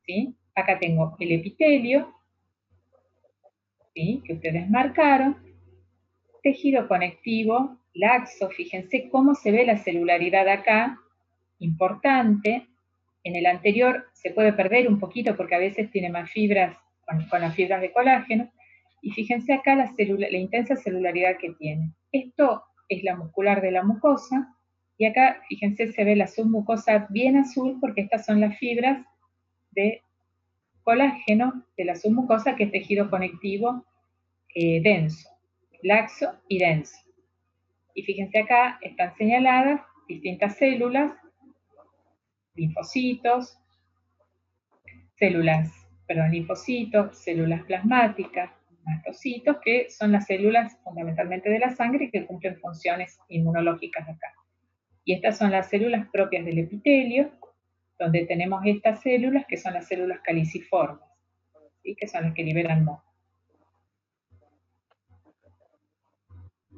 ¿sí? Acá tengo el epitelio, ¿sí? Que ustedes marcaron, tejido conectivo, laxo. Fíjense cómo se ve la celularidad acá, importante. En el anterior se puede perder un poquito porque a veces tiene más fibras con las fibras de colágeno, Y fíjense acá la intensa celularidad que tiene. Esto es la muscular de la mucosa, y acá, fíjense, se ve la submucosa bien azul porque estas son las fibras de colágeno de la submucosa, que es tejido conectivo denso, laxo y denso. Y fíjense acá, están señaladas distintas células, linfocitos, linfocitos, células plasmáticas, mastocitos, que son las células fundamentalmente de la sangre que cumplen funciones inmunológicas acá. Y estas son las células propias del epitelio, donde tenemos estas células que son las células caliciformes, ¿sí? Que son las que liberan moho.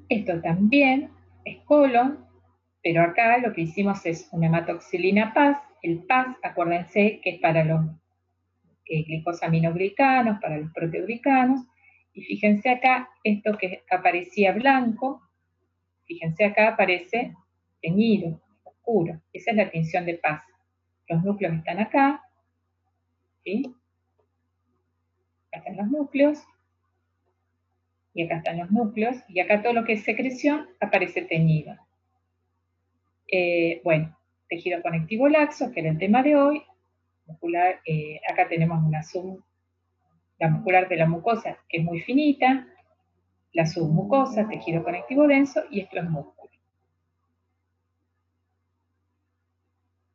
Esto también es colon, pero acá lo que hicimos es una hematoxilina PAS. El PAS, acuérdense que es para los glicosaminoglicanos, para los proteoglicanos, y fíjense acá, esto que aparecía blanco, fíjense acá aparece teñido, oscuro. Esa es la tinción de PAS. Los núcleos están acá, ¿sí? Acá están los núcleos, y acá están los núcleos, y acá todo lo que es secreción aparece teñido. Bueno, tejido conectivo laxo, que era el tema de hoy. Muscular, acá tenemos la muscular de la mucosa, que es muy finita, la submucosa, tejido conectivo denso, y esto es músculo.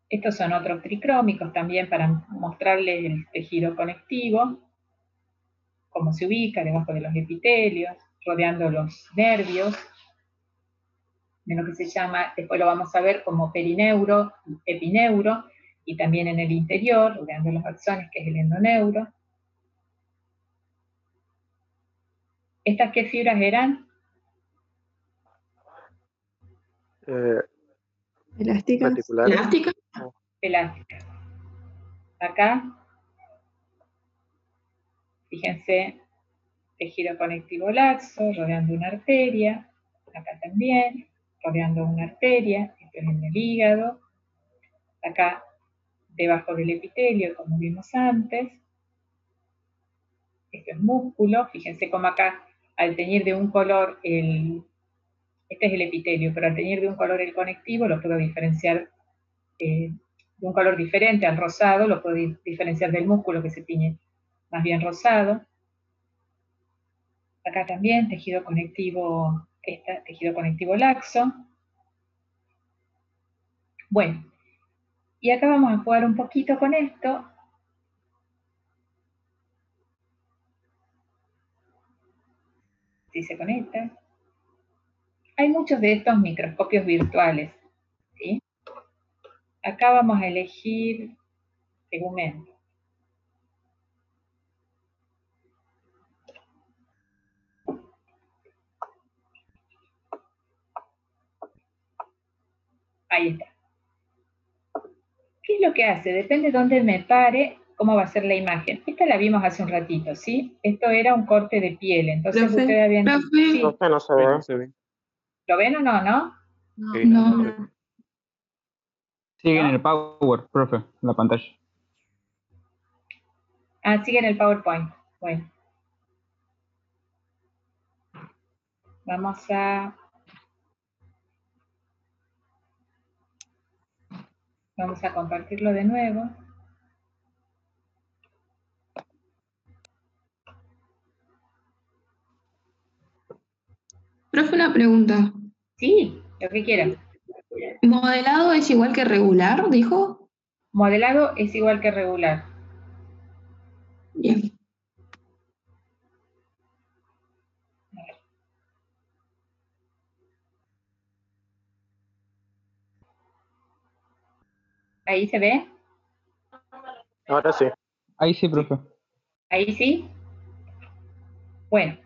Estos son otros tricrómicos también para mostrarles el tejido conectivo, cómo se ubica debajo de los epitelios, rodeando los nervios, de lo que se llama, después lo vamos a ver como perineuro, epineuro, y también en el interior, rodeando los axones, que es el endoneuro. ¿Estas qué fibras eran? Elásticas. Reticulares. ¿Elásticas? Elásticas. Acá, fíjense, tejido conectivo laxo, rodeando una arteria, acá también, rodeando una arteria, esto es en el hígado, acá debajo del epitelio, como vimos antes, esto es músculo, fíjense cómo acá, al teñir de un color este es el epitelio, pero al teñir de un color el conectivo lo puedo diferenciar de un color diferente al rosado, lo puedo diferenciar del músculo que se tiñe más bien rosado. Acá también tejido conectivo laxo. Bueno, y acá vamos a jugar un poquito con esto. Si se conecta. Hay muchos de estos microscopios virtuales, ¿sí? Acá vamos a elegir tegumento. Ahí está. ¿Qué es lo que hace? Depende de dónde me pare, cómo va a ser la imagen. Esta la vimos hace un ratito, ¿sí? Esto era un corte de piel, entonces Profe, ustedes habían... Sí. Profe, no se ve. No se ve. ¿Lo ven o no, no? Sí, No. Sigue en ¿No? el Power, profe, en la pantalla. Ah, sigue en el PowerPoint. Bueno. Vamos a compartirlo de nuevo. Profe, una pregunta. Sí, lo que quieran. ¿Modelado es igual que regular, dijo? Modelado es igual que regular. Bien. ¿Ahí se ve? Ahora sí. Ahí sí, profe. ¿Ahí sí? Bueno,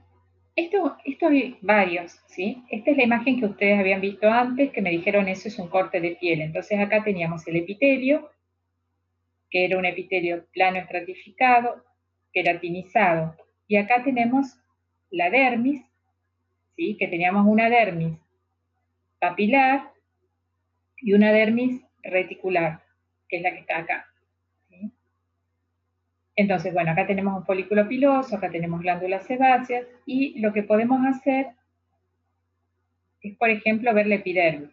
esto hay varios, ¿sí? Esta es la imagen que ustedes habían visto antes, que me dijeron eso es un corte de piel. Entonces acá teníamos el epitelio, que era un epitelio plano estratificado, queratinizado. Y acá tenemos la dermis, ¿sí? Que teníamos una dermis papilar y una dermis reticular, que es la que está acá, ¿sí? Entonces, bueno, acá tenemos un folículo piloso, acá tenemos glándulas sebáceas, y lo que podemos hacer es, por ejemplo, ver la epidermis.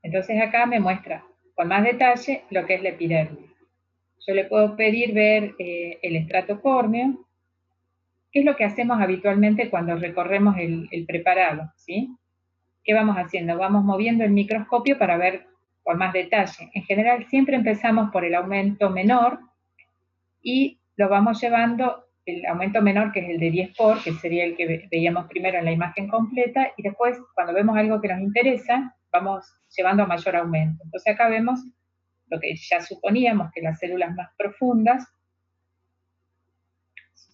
Entonces acá me muestra con más detalle lo que es la epidermis. Yo le puedo pedir ver el estrato córneo, que es lo que hacemos habitualmente cuando recorremos el preparado, ¿sí? ¿Qué vamos haciendo? Vamos moviendo el microscopio para ver con más detalle. En general siempre empezamos por el aumento menor y lo vamos llevando, el aumento menor que es el de 10 por, que sería el que veíamos primero en la imagen completa, y después cuando vemos algo que nos interesa, vamos llevando a mayor aumento. Entonces acá vemos lo que ya suponíamos, que las células más profundas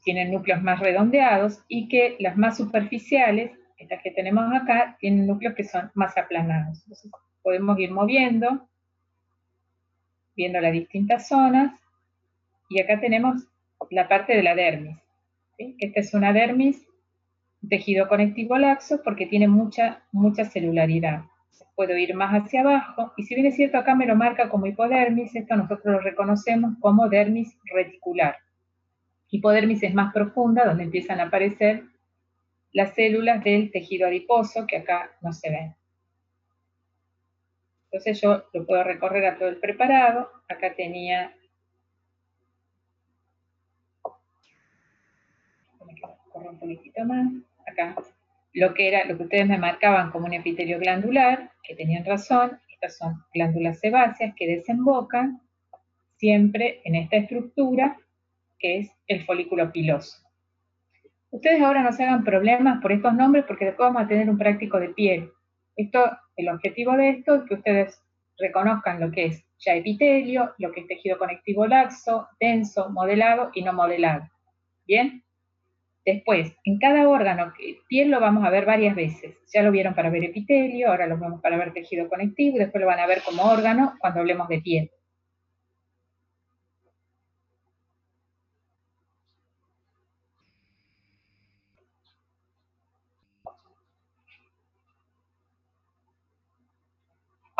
tienen núcleos más redondeados y que las más superficiales, estas que tenemos acá, tienen núcleos que son más aplanados. Entonces podemos ir moviendo, viendo las distintas zonas, y acá tenemos la parte de la dermis, ¿sí? Esta es una dermis, tejido conectivo laxo, porque tiene mucha celularidad. Puedo ir más hacia abajo, y si bien es cierto acá me lo marca como hipodermis, esto nosotros lo reconocemos como dermis reticular. Hipodermis es más profunda, donde empiezan a aparecer las células del tejido adiposo, que acá no se ven. Entonces yo lo puedo recorrer a todo el preparado. Acá tenía... Corro un poquitito más. Acá lo que ustedes me marcaban como un epitelio glandular, que tenían razón. Estas son glándulas sebáceas que desembocan siempre en esta estructura, que es el folículo piloso. Ustedes ahora no se hagan problemas por estos nombres, porque después vamos a tener un práctico de piel. El objetivo de esto es que ustedes reconozcan lo que es ya epitelio, lo que es tejido conectivo laxo, denso, modelado y no modelado. ¿Bien? Después, en cada órgano, piel lo vamos a ver varias veces. Ya lo vieron para ver epitelio, ahora lo vemos para ver tejido conectivo, y después lo van a ver como órgano cuando hablemos de piel.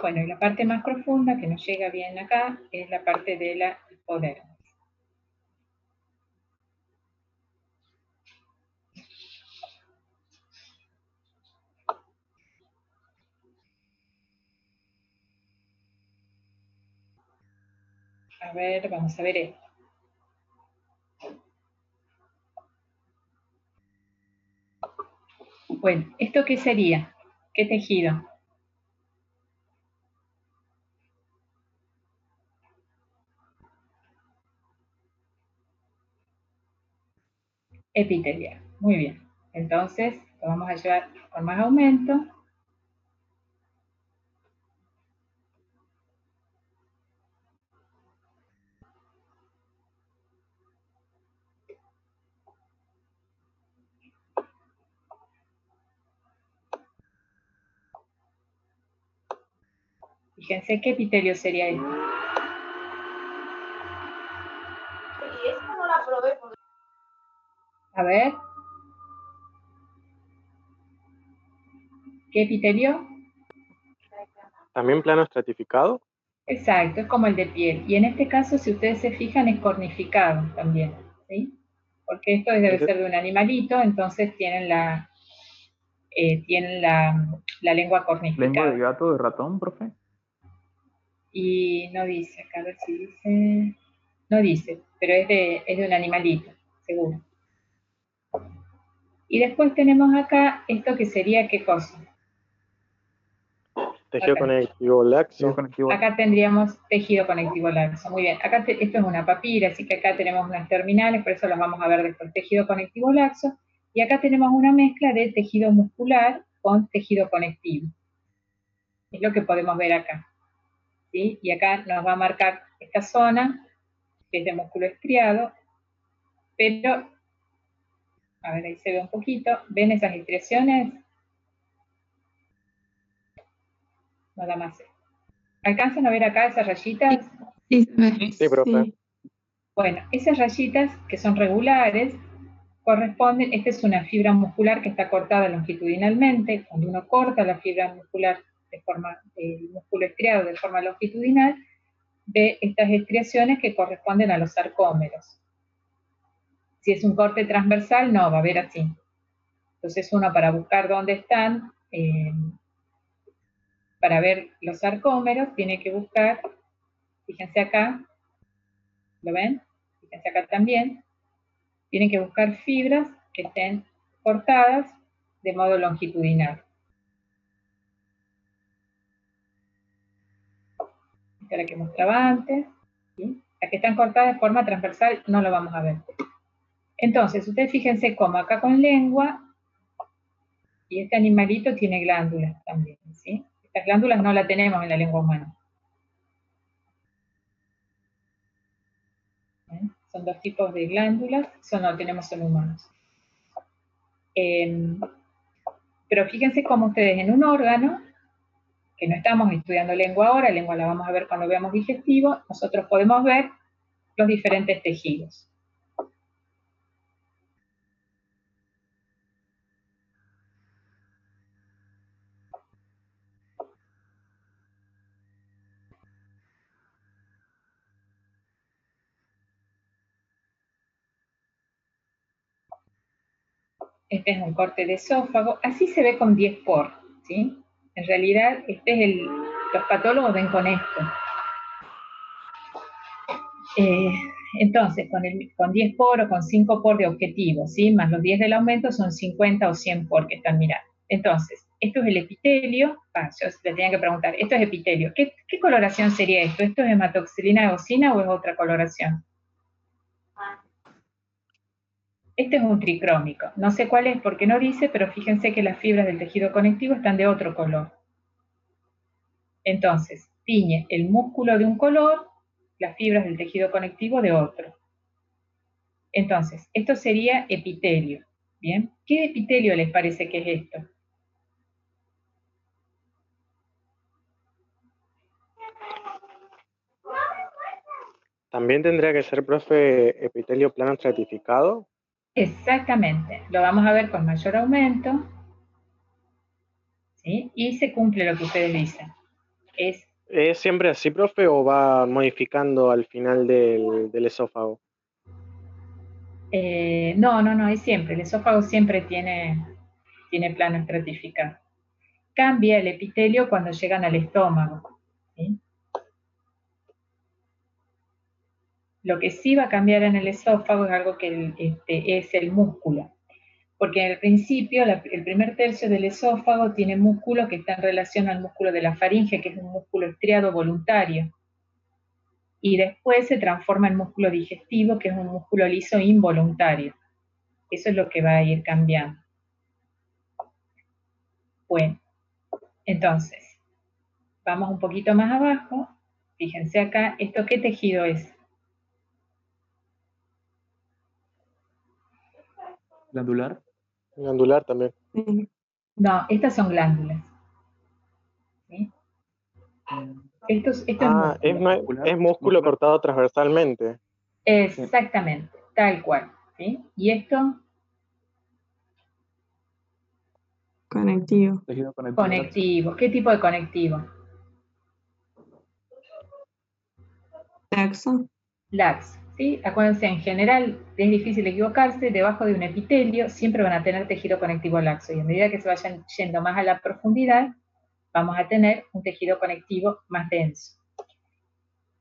Bueno, y la parte más profunda que nos llega bien acá es la parte de la hipodermis. A ver, vamos a ver esto. Bueno, ¿esto qué sería? ¿Qué tejido? Epitelial. Muy bien. Entonces, lo vamos a llevar con más aumento. Fíjense qué epitelio sería este. Y esta no la probé porque... A ver. ¿Qué epitelio? ¿También plano estratificado? Exacto, es como el de piel. Y en este caso, si ustedes se fijan, es cornificado también, ¿sí? Porque esto debe ser de un animalito, entonces tienen la lengua cornificada. ¿Lengua de gato, de ratón, profe? Y no dice, acá a ver si dice... No dice, pero es de un animalito, seguro. Y después tenemos acá esto que sería, ¿qué cosa? Tejido conectivo laxo. Acá tendríamos tejido conectivo laxo. Muy bien, acá esto es una papila, así que acá tenemos unas terminales, por eso las vamos a ver después. Tejido conectivo laxo. Y acá tenemos una mezcla de tejido muscular con tejido conectivo. Es lo que podemos ver acá. ¿Sí? Y acá nos va a marcar esta zona, que es de músculo estriado, pero, a ver, ahí se ve un poquito. ¿Ven esas estriaciones? Nada más. ¿Alcanzan a ver acá esas rayitas? Sí, se ve. Sí, profe. Sí. Bueno, esas rayitas que son regulares corresponden, esta es una fibra muscular que está cortada longitudinalmente. Cuando uno corta la fibra muscular el músculo estriado de forma longitudinal, de estas estriaciones que corresponden a los sarcómeros. Si es un corte transversal, no, va a ver así. Entonces uno, para buscar dónde están, para ver los sarcómeros, tiene que buscar, fíjense acá, ¿lo ven? Fíjense acá también, tienen que buscar fibras que estén cortadas de modo longitudinal. Esta es la que mostraba antes, ¿sí? Las que están cortadas de forma transversal no lo vamos a ver. Entonces, ustedes fíjense cómo acá con lengua, y este animalito tiene glándulas también, ¿sí? Estas glándulas no las tenemos en la lengua humana. ¿Eh? Son dos tipos de glándulas, eso no lo tenemos en humanos. Pero fíjense cómo ustedes en un órgano, que no estamos estudiando lengua ahora, lengua la vamos a ver cuando veamos digestivo, nosotros podemos ver los diferentes tejidos. Este es un corte de esófago, así se ve con 10 por, ¿sí? En realidad, los patólogos ven con esto. Entonces, con 10 por o con 5 por de objetivo, ¿sí? Más los 10 del aumento son 50 o 100 por que están mirando. Entonces, esto es el epitelio. Yo le tenía que preguntar, esto es epitelio. ¿Qué coloración sería esto? ¿Esto es hematoxilina eosina o es otra coloración? Este es un tricrómico. No sé cuál es porque no dice, pero fíjense que las fibras del tejido conectivo están de otro color. Entonces, tiñe el músculo de un color, las fibras del tejido conectivo de otro. Entonces, esto sería epitelio. ¿Bien? ¿Qué epitelio les parece que es esto? ¿También tendría que ser, profe, epitelio plano estratificado? Exactamente. Lo vamos a ver con mayor aumento. ¿Sí? Y se cumple lo que ustedes dicen. ¿Es siempre así, profe, o va modificando al final del esófago? No, es siempre. El esófago siempre tiene plano estratificado. Cambia el epitelio cuando llegan al estómago. ¿Sí? Lo que sí va a cambiar en el esófago es algo que es el músculo. Porque en el principio, el primer tercio del esófago tiene músculo que está en relación al músculo de la faringe, que es un músculo estriado voluntario. Y después se transforma en músculo digestivo, que es un músculo liso involuntario. Eso es lo que va a ir cambiando. Bueno, entonces, vamos un poquito más abajo. Fíjense acá, ¿esto qué tejido es? Glandular. Glandular también. No, estas son glándulas. ¿Sí? Esto es músculo. Es músculo cortado transversalmente. Exactamente, tal cual. ¿Sí? ¿Y esto? Conectivo. Tejido Conectivo. ¿Qué tipo de conectivo? Laxo. Laxo. ¿Sí? Acuérdense, en general es difícil equivocarse, debajo de un epitelio siempre van a tener tejido conectivo laxo y a medida que se vayan yendo más a la profundidad, vamos a tener un tejido conectivo más denso.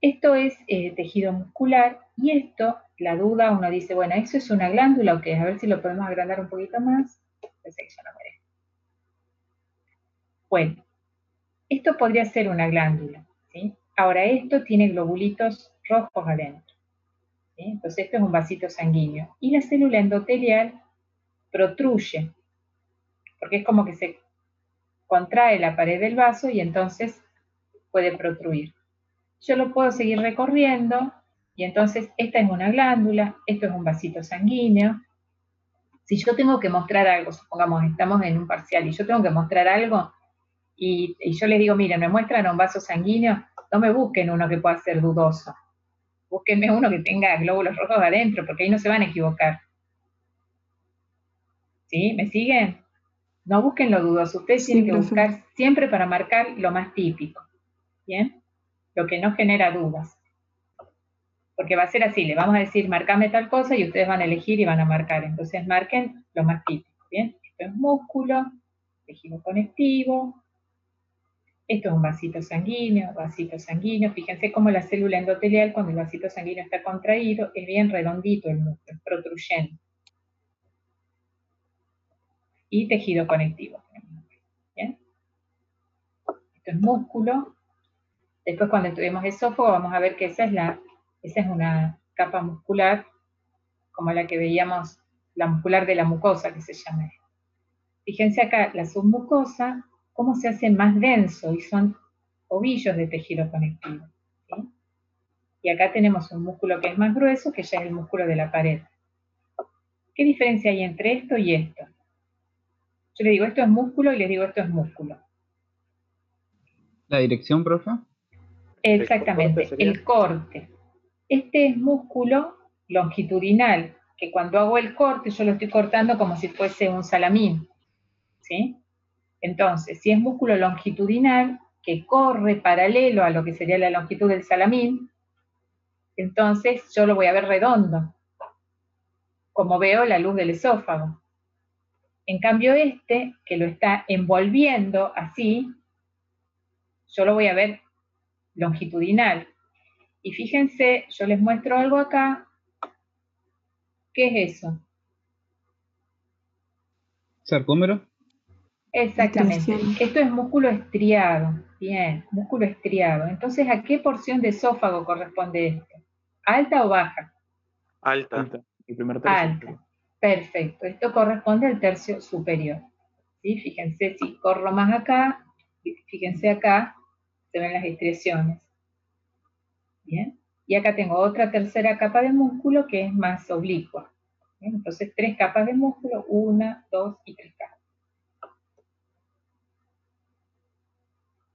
Esto es tejido muscular y esto, la duda, uno dice, bueno, ¿eso es una glándula o qué? A ver si lo podemos agrandar un poquito más. Pensé que ya no merece. Bueno, esto podría ser una glándula, ¿sí? Ahora, esto tiene globulitos rojos adentro. ¿Sí? Entonces esto es un vasito sanguíneo. Y la célula endotelial protruye, porque es como que se contrae la pared del vaso y entonces puede protruir. Yo lo puedo seguir recorriendo y entonces esta es una glándula, esto es un vasito sanguíneo. Si yo tengo que mostrar algo, supongamos estamos en un parcial y yo tengo que mostrar algo y yo les digo, miren, me muestran un vaso sanguíneo, no me busquen uno que pueda ser dudoso. Búsquenme uno que tenga glóbulos rojos adentro, porque ahí no se van a equivocar. ¿Sí? ¿Me siguen? No busquen lo dudoso. Ustedes tienen que buscar siempre para marcar lo más típico. ¿Bien? Lo que no genera dudas. porque va a ser así, le vamos a decir, marcame tal cosa, y ustedes van a elegir y van a marcar. Entonces marquen lo más típico, ¿bien? Esto es músculo, tejido conectivo, esto es un vasito sanguíneo, fíjense cómo la célula endotelial, cuando el vasito sanguíneo está contraído, es bien redondito el músculo, protruyente. Y tejido conectivo, ¿bien? Esto es músculo. Después cuando estudiemos esófago vamos a ver que esa es una capa muscular, como la que veíamos, la muscular de la mucosa, que se llama. Fíjense acá, la submucosa, cómo se hace más denso, y son ovillos de tejido conectivo, ¿sí? Y acá tenemos un músculo que es más grueso, que ya es el músculo de la pared. ¿Qué diferencia hay entre esto y esto? Yo le digo esto es músculo y les digo esto es músculo. ¿La dirección, profe? Exactamente, el corte. Este es músculo longitudinal, que cuando hago el corte yo lo estoy cortando como si fuese un salamín, ¿sí? Entonces, si es músculo longitudinal, que corre paralelo a lo que sería la longitud del salamín, entonces yo lo voy a ver redondo, como veo la luz del esófago. En cambio este, que lo está envolviendo así, yo lo voy a ver longitudinal. Y fíjense, yo les muestro algo acá. ¿Qué es eso? ¿Sarcómero? Exactamente. Esto es músculo estriado. Bien, músculo estriado. Entonces, ¿a qué porción de esófago corresponde esto? ¿Alta o baja? Alta. El primer tercio. Alta. Perfecto. Esto corresponde al tercio superior. ¿Sí? Fíjense, si corro más acá, fíjense acá, se ven las estriaciones. Bien. Y acá tengo otra tercera capa de músculo que es más oblicua. Bien. Entonces, 3 capas de músculo, 1, 2 y 3 capas.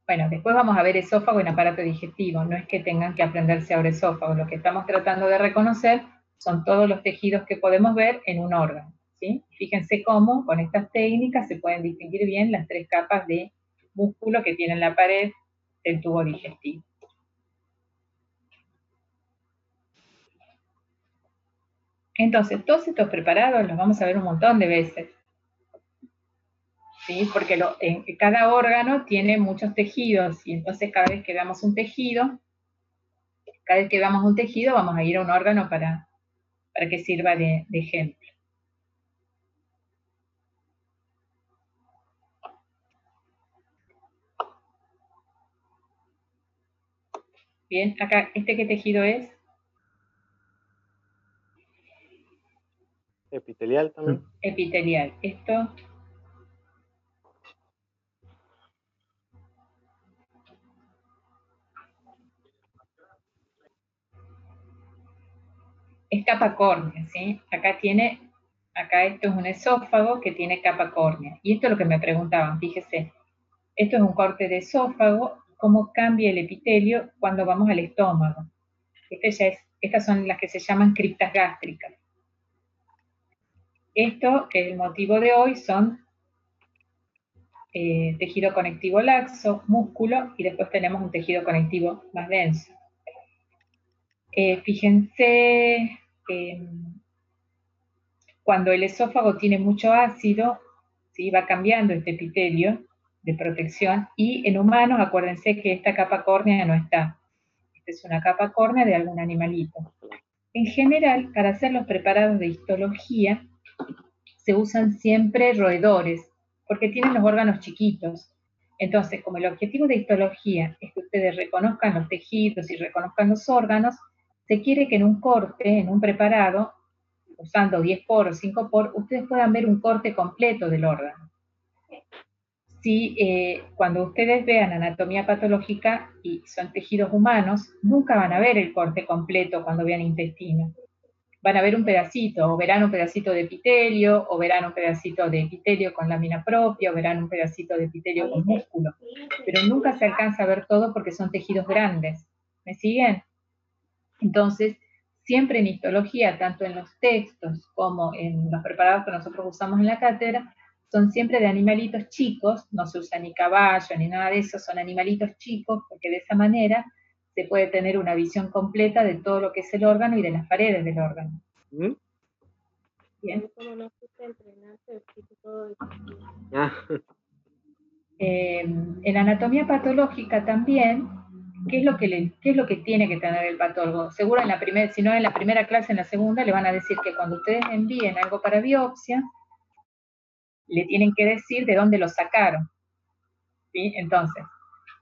Bueno, después vamos a ver esófago en aparato digestivo. No es que tengan que aprenderse ahora esófago. Lo que estamos tratando de reconocer son todos los tejidos que podemos ver en un órgano, ¿sí? Fíjense cómo con estas técnicas se pueden distinguir bien las 3 capas de músculo que tiene la pared del tubo digestivo. Entonces, todos estos preparados los vamos a ver un montón de veces, ¿sí? Porque cada órgano tiene muchos tejidos, y entonces cada vez que veamos un tejido vamos a ir a un órgano para que sirva de ejemplo. Bien, acá, ¿qué tejido es? Epitelial también. Epitelial. Esto es capa córnea, ¿sí? Acá esto es un esófago que tiene capa córnea. Y esto es lo que me preguntaban, fíjese. Esto es un corte de esófago, cómo cambia el epitelio cuando vamos al estómago. Estas son las que se llaman criptas gástricas. Esto, que es el motivo de hoy, son tejido conectivo laxo, músculo, y después tenemos un tejido conectivo más denso. Fíjense, cuando el esófago tiene mucho ácido, ¿sí? Va cambiando este epitelio de protección, y en humanos, acuérdense que esta capa córnea no está. Esta es una capa córnea de algún animalito. En general, para hacer los preparados de histología, se usan siempre roedores, porque tienen los órganos chiquitos. Entonces, como el objetivo de histología es que ustedes reconozcan los tejidos y reconozcan los órganos, se quiere que en un corte, en un preparado, usando 10 por o 5 por, ustedes puedan ver un corte completo del órgano. Si cuando ustedes vean anatomía patológica y son tejidos humanos, nunca van a ver el corte completo cuando vean intestino. Van a ver un pedacito, o verán un pedacito de epitelio, o verán un pedacito de epitelio con lámina propia, o verán un pedacito de epitelio con músculo. Pero nunca se alcanza a ver todo porque son tejidos grandes. ¿Me siguen? Entonces, siempre en histología, tanto en los textos como en los preparados que nosotros usamos en la cátedra, son siempre de animalitos chicos, no se usa ni caballo ni nada de eso, son animalitos chicos, porque de esa manera se puede tener una visión completa de todo lo que es el órgano y de las paredes del órgano. ¿Mm? Bien. Como no fuiste a entrenar, te explico todo eso. Ah, En la anatomía patológica también, ¿qué es lo que tiene que tener el patólogo? Seguro en la primera, si no en la primera clase, en la segunda, le van a decir que cuando ustedes envíen algo para biopsia, le tienen que decir de dónde lo sacaron. ¿Sí? Entonces,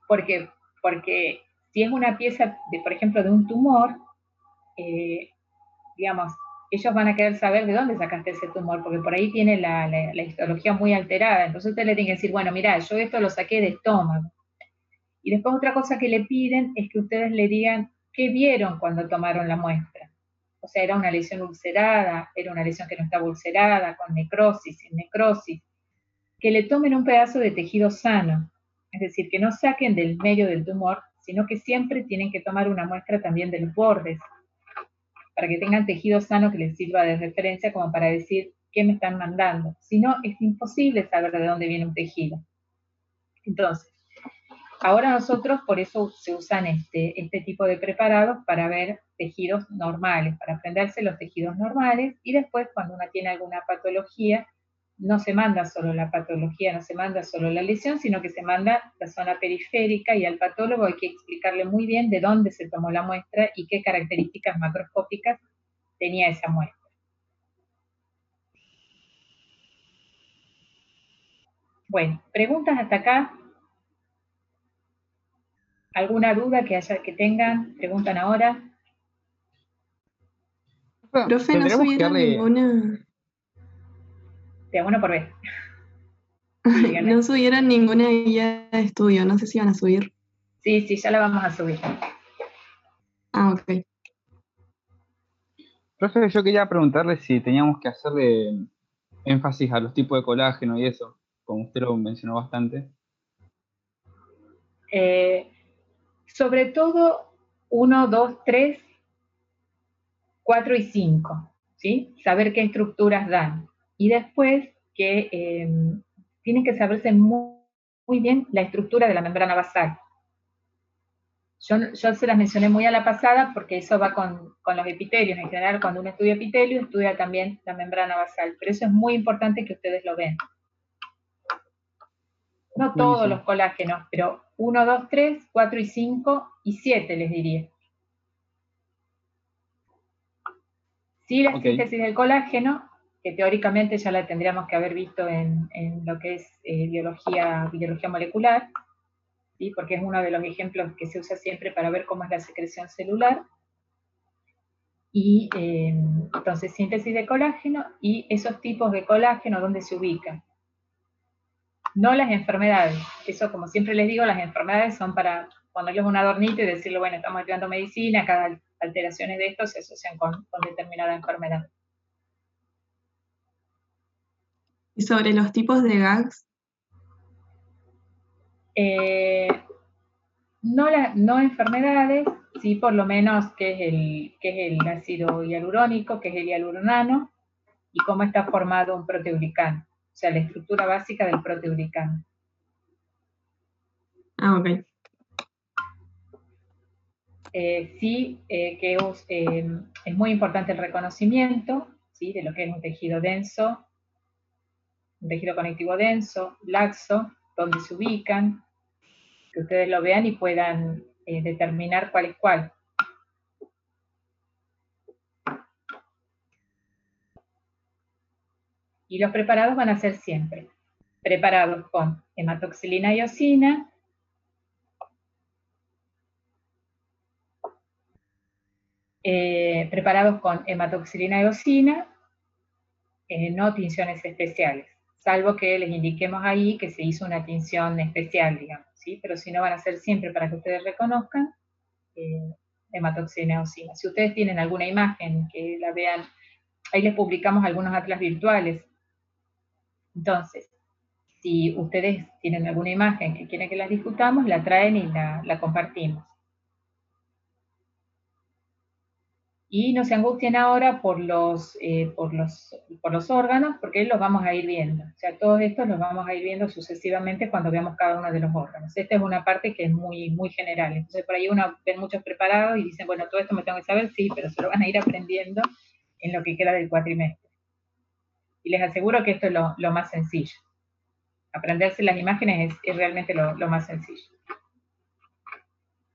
porque si es una pieza, por ejemplo, de un tumor, digamos, ellos van a querer saber de dónde sacaste ese tumor, porque por ahí tiene la histología muy alterada. Entonces usted le tiene que decir, bueno, mira, yo esto lo saqué de estómago. Y después otra cosa que le piden es que ustedes le digan qué vieron cuando tomaron la muestra. O sea, era una lesión ulcerada, era una lesión que no estaba ulcerada, con necrosis, sin necrosis. Que le tomen un pedazo de tejido sano, es decir, que no saquen del medio del tumor, sino que siempre tienen que tomar una muestra también de los bordes, para que tengan tejido sano que les sirva de referencia como para decir qué me están mandando. Si no, es imposible saber de dónde viene un tejido. Entonces, ahora nosotros por eso se usan este tipo de preparados para ver tejidos normales, para aprenderse los tejidos normales, y después cuando uno tiene alguna patología, no se manda solo la patología, no se manda solo la lesión, sino que se manda la zona periférica, y al patólogo hay que explicarle muy bien de dónde se tomó la muestra y qué características macroscópicas tenía esa muestra. Bueno, ¿preguntas hasta acá? ¿Alguna duda que tengan? ¿Preguntan ahora? Profe, no Tendremos que subieron darle. ninguna. De a uno por vez. Sí, díganme. No subieron ninguna guía de estudio, no sé si van a subir. Sí, ya la vamos a subir. Ah, ok. Profe, yo quería preguntarle si teníamos que hacerle énfasis a los tipos de colágeno y eso, como usted lo mencionó bastante. Sobre todo 1, 2, 3, 4 y 5, ¿sí? Saber qué estructuras dan. Y después que tienen que saberse muy bien la estructura de la membrana basal. Yo se las mencioné muy a la pasada porque eso va con los epitelios. En general, cuando uno estudia epitelio, estudia también la membrana basal. Pero eso es muy importante que ustedes lo vean. No Buenísimo. todos los colágenos, pero 1, 2, 3, 4 y 5 y 7 les diría. Sí, la síntesis del colágeno, que teóricamente ya la tendríamos que haber visto en lo que es biología molecular, ¿sí? Porque es uno de los ejemplos que se usa siempre para ver cómo es la secreción celular. Y entonces síntesis de colágeno y esos tipos de colágeno, ¿dónde se ubican? No las enfermedades. Eso, como siempre les digo, las enfermedades son para ponerles un adornito y decirle, bueno, estamos estudiando medicina, cada alteraciones de esto se asocian con determinada enfermedad. ¿Y sobre los tipos de gags? No enfermedades, sí por lo menos qué es el ácido hialurónico, qué es el hialuronano, y cómo está formado un proteoglicano, o sea, la estructura básica del proteoglicano. Ah, ok. Que es muy importante el reconocimiento, ¿sí? De lo que es un tejido denso, un tejido conectivo denso, laxo, dónde se ubican, que ustedes lo vean y puedan determinar cuál es cuál. Y los preparados van a ser siempre preparados con hematoxilina y eosina, preparados con hematoxilina y eosina, no tinciones especiales, salvo que les indiquemos ahí que se hizo una tinción especial, digamos, ¿sí? Pero si no, van a ser siempre para que ustedes reconozcan hematoxilina y eosina. Si ustedes tienen alguna imagen que la vean, ahí les publicamos algunos atlas virtuales. Entonces, si ustedes tienen alguna imagen que quieren que las discutamos, la traen y la compartimos. Y no se angustien ahora por los órganos, porque los vamos a ir viendo. O sea, todos estos los vamos a ir viendo sucesivamente cuando veamos cada uno de los órganos. Esta es una parte que es muy, muy general. Entonces, por ahí uno ve muchos preparados y dicen, bueno, todo esto me tengo que saber, sí, pero se lo van a ir aprendiendo en lo que queda del cuatrimestre. Y les aseguro que esto es lo más sencillo. Aprenderse las imágenes es realmente lo más sencillo.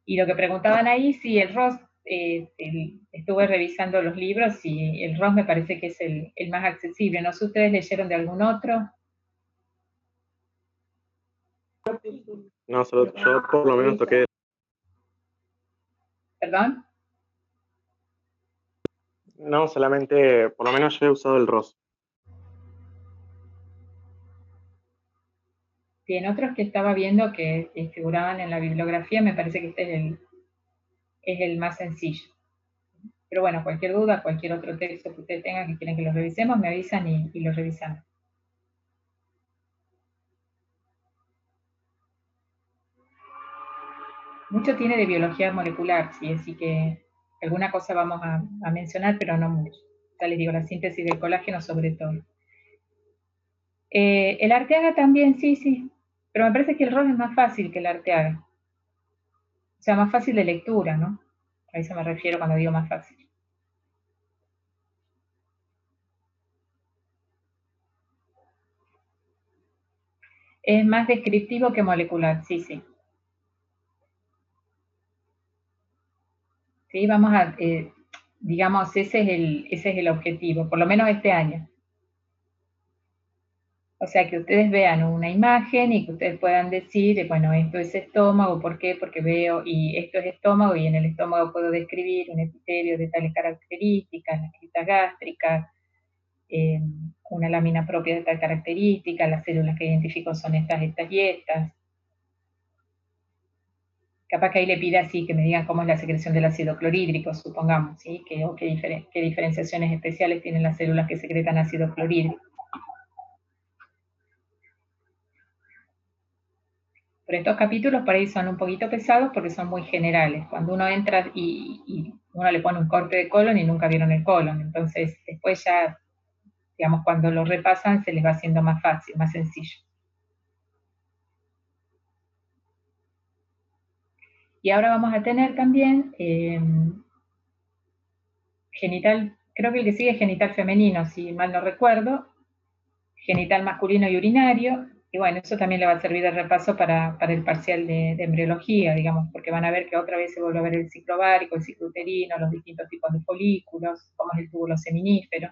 Y lo que preguntaban ahí, si el ROS, estuve revisando los libros y el ROS me parece que es el más accesible. No sé, ¿ustedes leyeron de algún otro? No, solo yo por lo menos toqué. ¿Perdón? No, solamente, por lo menos yo he usado el ROS. Sí, en otros que estaba viendo que figuraban en la bibliografía, me parece que este es el más sencillo. Pero bueno, cualquier duda, cualquier otro texto que ustedes tengan que quieren que lo revisemos, me avisan y lo revisamos. Mucho tiene de biología molecular, sí, así que alguna cosa vamos a mencionar, pero no mucho. Ya les digo, la síntesis del colágeno sobre todo. El Arteaga también, sí, pero me parece que el ROS es más fácil que el Arteaga. O sea, más fácil de lectura, ¿no? A eso me refiero cuando digo más fácil. Es más descriptivo que molecular, sí. Sí, vamos a, digamos, ese es el objetivo, por lo menos este año. O sea, que ustedes vean una imagen y que ustedes puedan decir, bueno, esto es estómago, ¿por qué? Porque veo, y esto es estómago, y en el estómago puedo describir un epitelio de tales características, las criptas gástricas, una lámina propia de tal característica, las células que identifico son estas y estas. Capaz que ahí le pida así, que me digan cómo es la secreción del ácido clorhídrico, supongamos, ¿sí? Qué diferenciaciones especiales tienen las células que secretan ácido clorhídrico. Pero estos capítulos por ahí son un poquito pesados porque son muy generales. Cuando uno entra y uno le pone un corte de colon y nunca vieron el colon, entonces después ya, digamos, cuando lo repasan se les va haciendo más fácil, más sencillo. Y ahora vamos a tener también genital, creo que el que sigue es genital femenino, si mal no recuerdo, genital masculino y urinario, y bueno, eso también le va a servir de repaso para el parcial de embriología, digamos, porque van a ver que otra vez se vuelve a ver el ciclo ovárico, el ciclo uterino, los distintos tipos de folículos, cómo es el túbulo seminífero.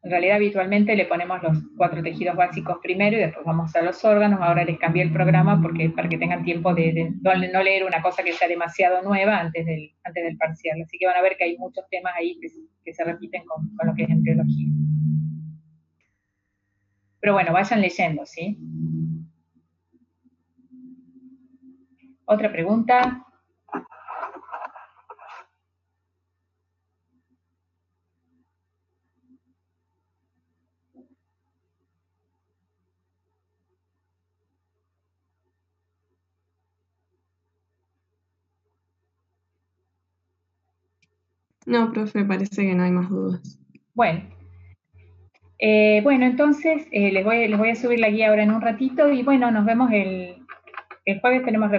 En realidad habitualmente le ponemos los 4 tejidos básicos primero y después vamos a los órganos. Ahora les cambié el programa porque para que tengan tiempo de no leer una cosa que sea demasiado nueva antes del parcial. Así que van a ver que hay muchos temas ahí que se repiten con lo que es embriología. Pero bueno, vayan leyendo, ¿sí? Otra pregunta. No, profe, parece que no hay más dudas. Bueno, entonces les voy a subir la guía ahora en un ratito y bueno, nos vemos el jueves, tenemos